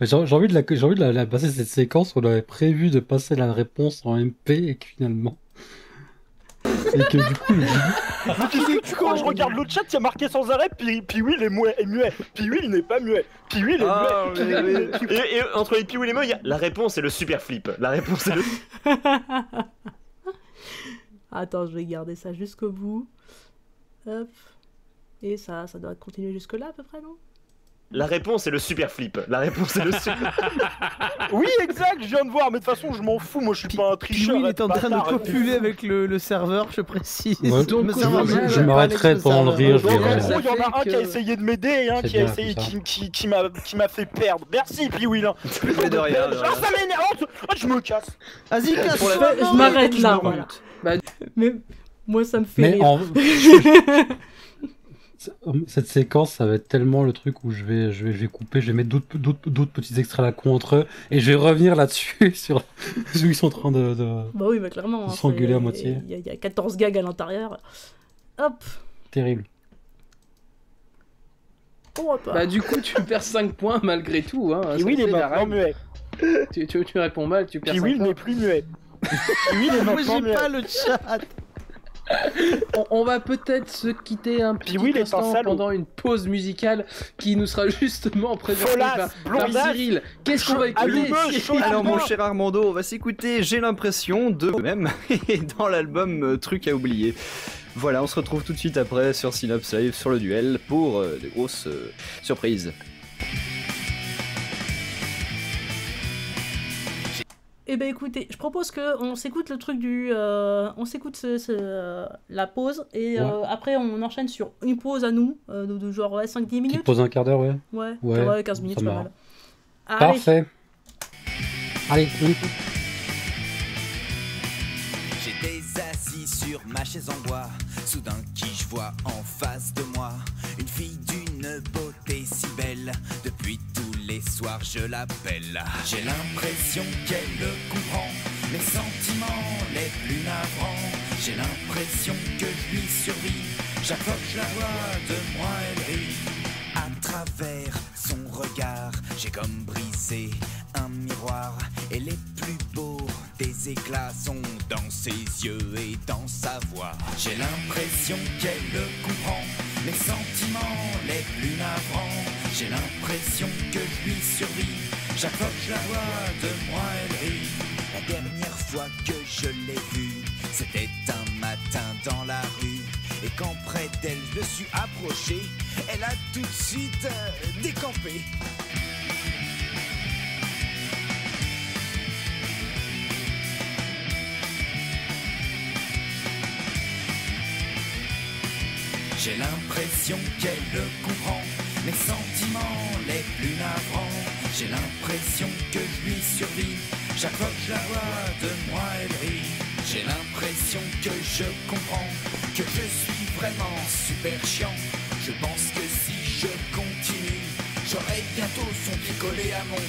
J'ai envie de la passer cette séquence. On avait prévu de passer la réponse en MP et que finalement. Et que du coup, Quand je regarde le chat, il y a marqué sans arrêt, puis Will est muet. Puis Will n'est pas muet. Puis Will est muet. Et entre les puis Will et moi, il y a la réponse et le super flip. La réponse est le... Attends, je vais garder ça jusqu'au bout. Hop. Et ça doit continuer jusque là à peu près, non? La réponse est le super flip. La réponse est le super... Oui, exact, je viens de voir, mais de toute façon, je m'en fous, moi je suis pas un tricheur. Lui, il est en train de copuler avec le serveur, je précise. Ouais, donc, je m'arrêterai pendant le rire. Donc, en gros, il y en a un qui a essayé de m'aider et un qui a essayé qui m'a fait perdre. Merci, puis Will. Mais de rien. Ça m'énerve. Je me casse. Vas-y, casse. Je m'arrête là, voilà. Mais moi, ça me fait rire. Cette séquence, ça va être tellement le truc où je vais couper, je vais mettre d'autres petits extraits à la con entre eux, et je vais revenir là-dessus, sur où ils sont en train de Bah oui, mais clairement. s'engueuler à moitié. Il y a 14 gags à l'intérieur. Hop. Terrible. Oh, Bah du coup, tu perds 5 points malgré tout. Hein. Puis oui, il est maintenant muet. Tu réponds mal, tu perds 5 Puis oui, points. il n'est plus muet. Puis oui, il est maintenant muet. Pas le chat. On va peut-être se quitter un petit oui, il est un instant salaud. pendant une pause musicale qui nous sera justement présentée par Cyril. Qu'est-ce qu'on va écouter? Alors mon cher Armando, on va s'écouter J'ai l'impression de même et dans l'album Truc à oublier. Voilà, on se retrouve tout de suite après sur Synops Live sur le duel pour des grosses surprises. Eh ben écoutez, je propose que on s'écoute le truc du... on s'écoute la pause, et après on enchaîne sur une pause à nous, de genre 5-10 minutes. Petite pause un quart d'heure, ouais. Ouais, 15 minutes, ça c'est pas marche. mal. Allez. Parfait. Allez, on écoute. J'étais assis sur ma chaise en bois, soudain qui je vois en face de moi une fille d'une beauté si belle. Depuis tous les soirs je l'appelle. J'ai l'impression qu'elle comprend mes sentiments les plus navrants. J'ai l'impression que je lui survis. Chaque fois que je la vois de moi elle rit. À travers son regard, j'ai comme brisé un miroir, et les plus beaux des éclats sont dans ses yeux et dans sa voix. J'ai l'impression qu'elle comprend mes sentiments les plus navrants. J'ai l'impression que je lui survis. Chaque fois que je la vois de moi elle rit. La dernière fois que je l'ai vue, c'était un matin dans la rue. Et quand près d'elle je me suis approché, elle a tout de suite décampé. J'ai l'impression qu'elle comprend mes sentiments les plus navrants. J'ai l'impression que je lui survis. Chaque fois que je la vois de moi elle rit. J'ai l'impression que je comprends que je suis vraiment super chiant. Je pense que si je continue, j'aurai bientôt son pied collé à mon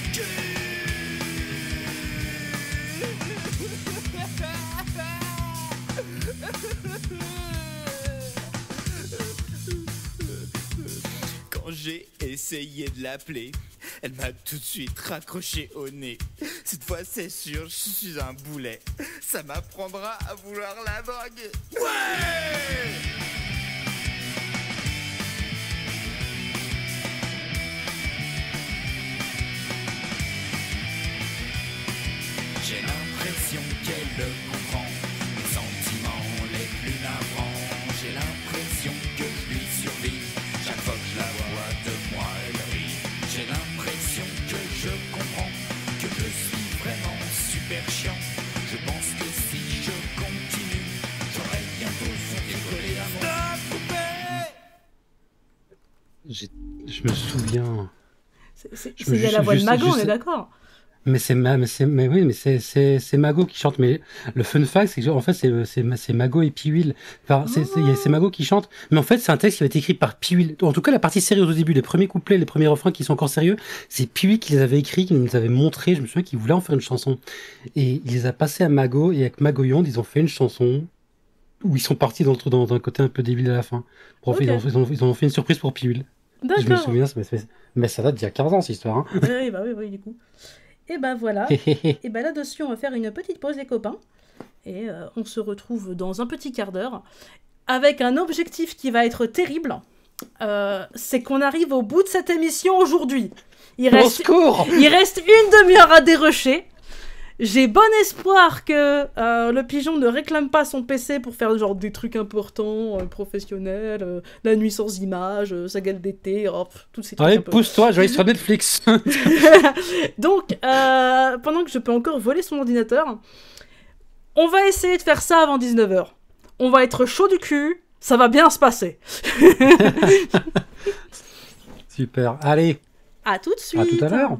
Quand j'ai essayé de l'appeler, elle m'a tout de suite raccroché au nez. Cette fois c'est sûr, je suis un boulet. Ça m'apprendra à vouloir la drogue. Ouais! J'ai l'impression qu'elle comprend mes sentiments les plus navrants. J'ai l'impression que je lui survis. Chaque fois que je la vois de moi elle rit. J'ai l'impression que je comprends que je suis vraiment super chiant. Je pense que si je continue, j'aurai bientôt son pied collé à mon... Je me souviens. Il y a la voix de Mago, on est d'accord. Mais c'est Mago qui chante. Mais le fun fact, c'est que en fait c'est Mago et Piwil. Enfin, c'est Mago qui chante. Mais en fait, c'est un texte qui a été écrit par Piwil. En tout cas, la partie sérieuse au début, les premiers couplets, les premiers refrains qui sont encore sérieux, c'est Piwil qui les avait écrits, qui nous avait montré. Je me souviens qu'il voulait en faire une chanson. Et il les a passés à Mago, et avec Mago Yond, ils ont fait une chanson où ils sont partis dans un côté un peu débile à la fin. Okay. Ils ont fait une surprise pour Piwil. D'accord. Je me souviens, mais ça date d'il y a 15 ans, cette histoire. Hein. Oui, du coup. Et bah voilà. Et bah là-dessus, on va faire une petite pause, les copains. Et on se retrouve dans un petit quart d'heure avec un objectif qui va être terrible. C'est qu'on arrive au bout de cette émission aujourd'hui. Il reste une demi-heure à dérocher. J'ai bon espoir que le pigeon ne réclame pas son PC pour faire genre des trucs importants, professionnels, la nuit sans images, sa gueule d'été, tous ces trucs. Allez, pousse-toi, je vais aller sur Netflix. Donc, pendant que je peux encore voler son ordinateur, on va essayer de faire ça avant 19h. On va être chaud du cul, ça va bien se passer. Super, allez. À tout de suite. À tout à l'heure.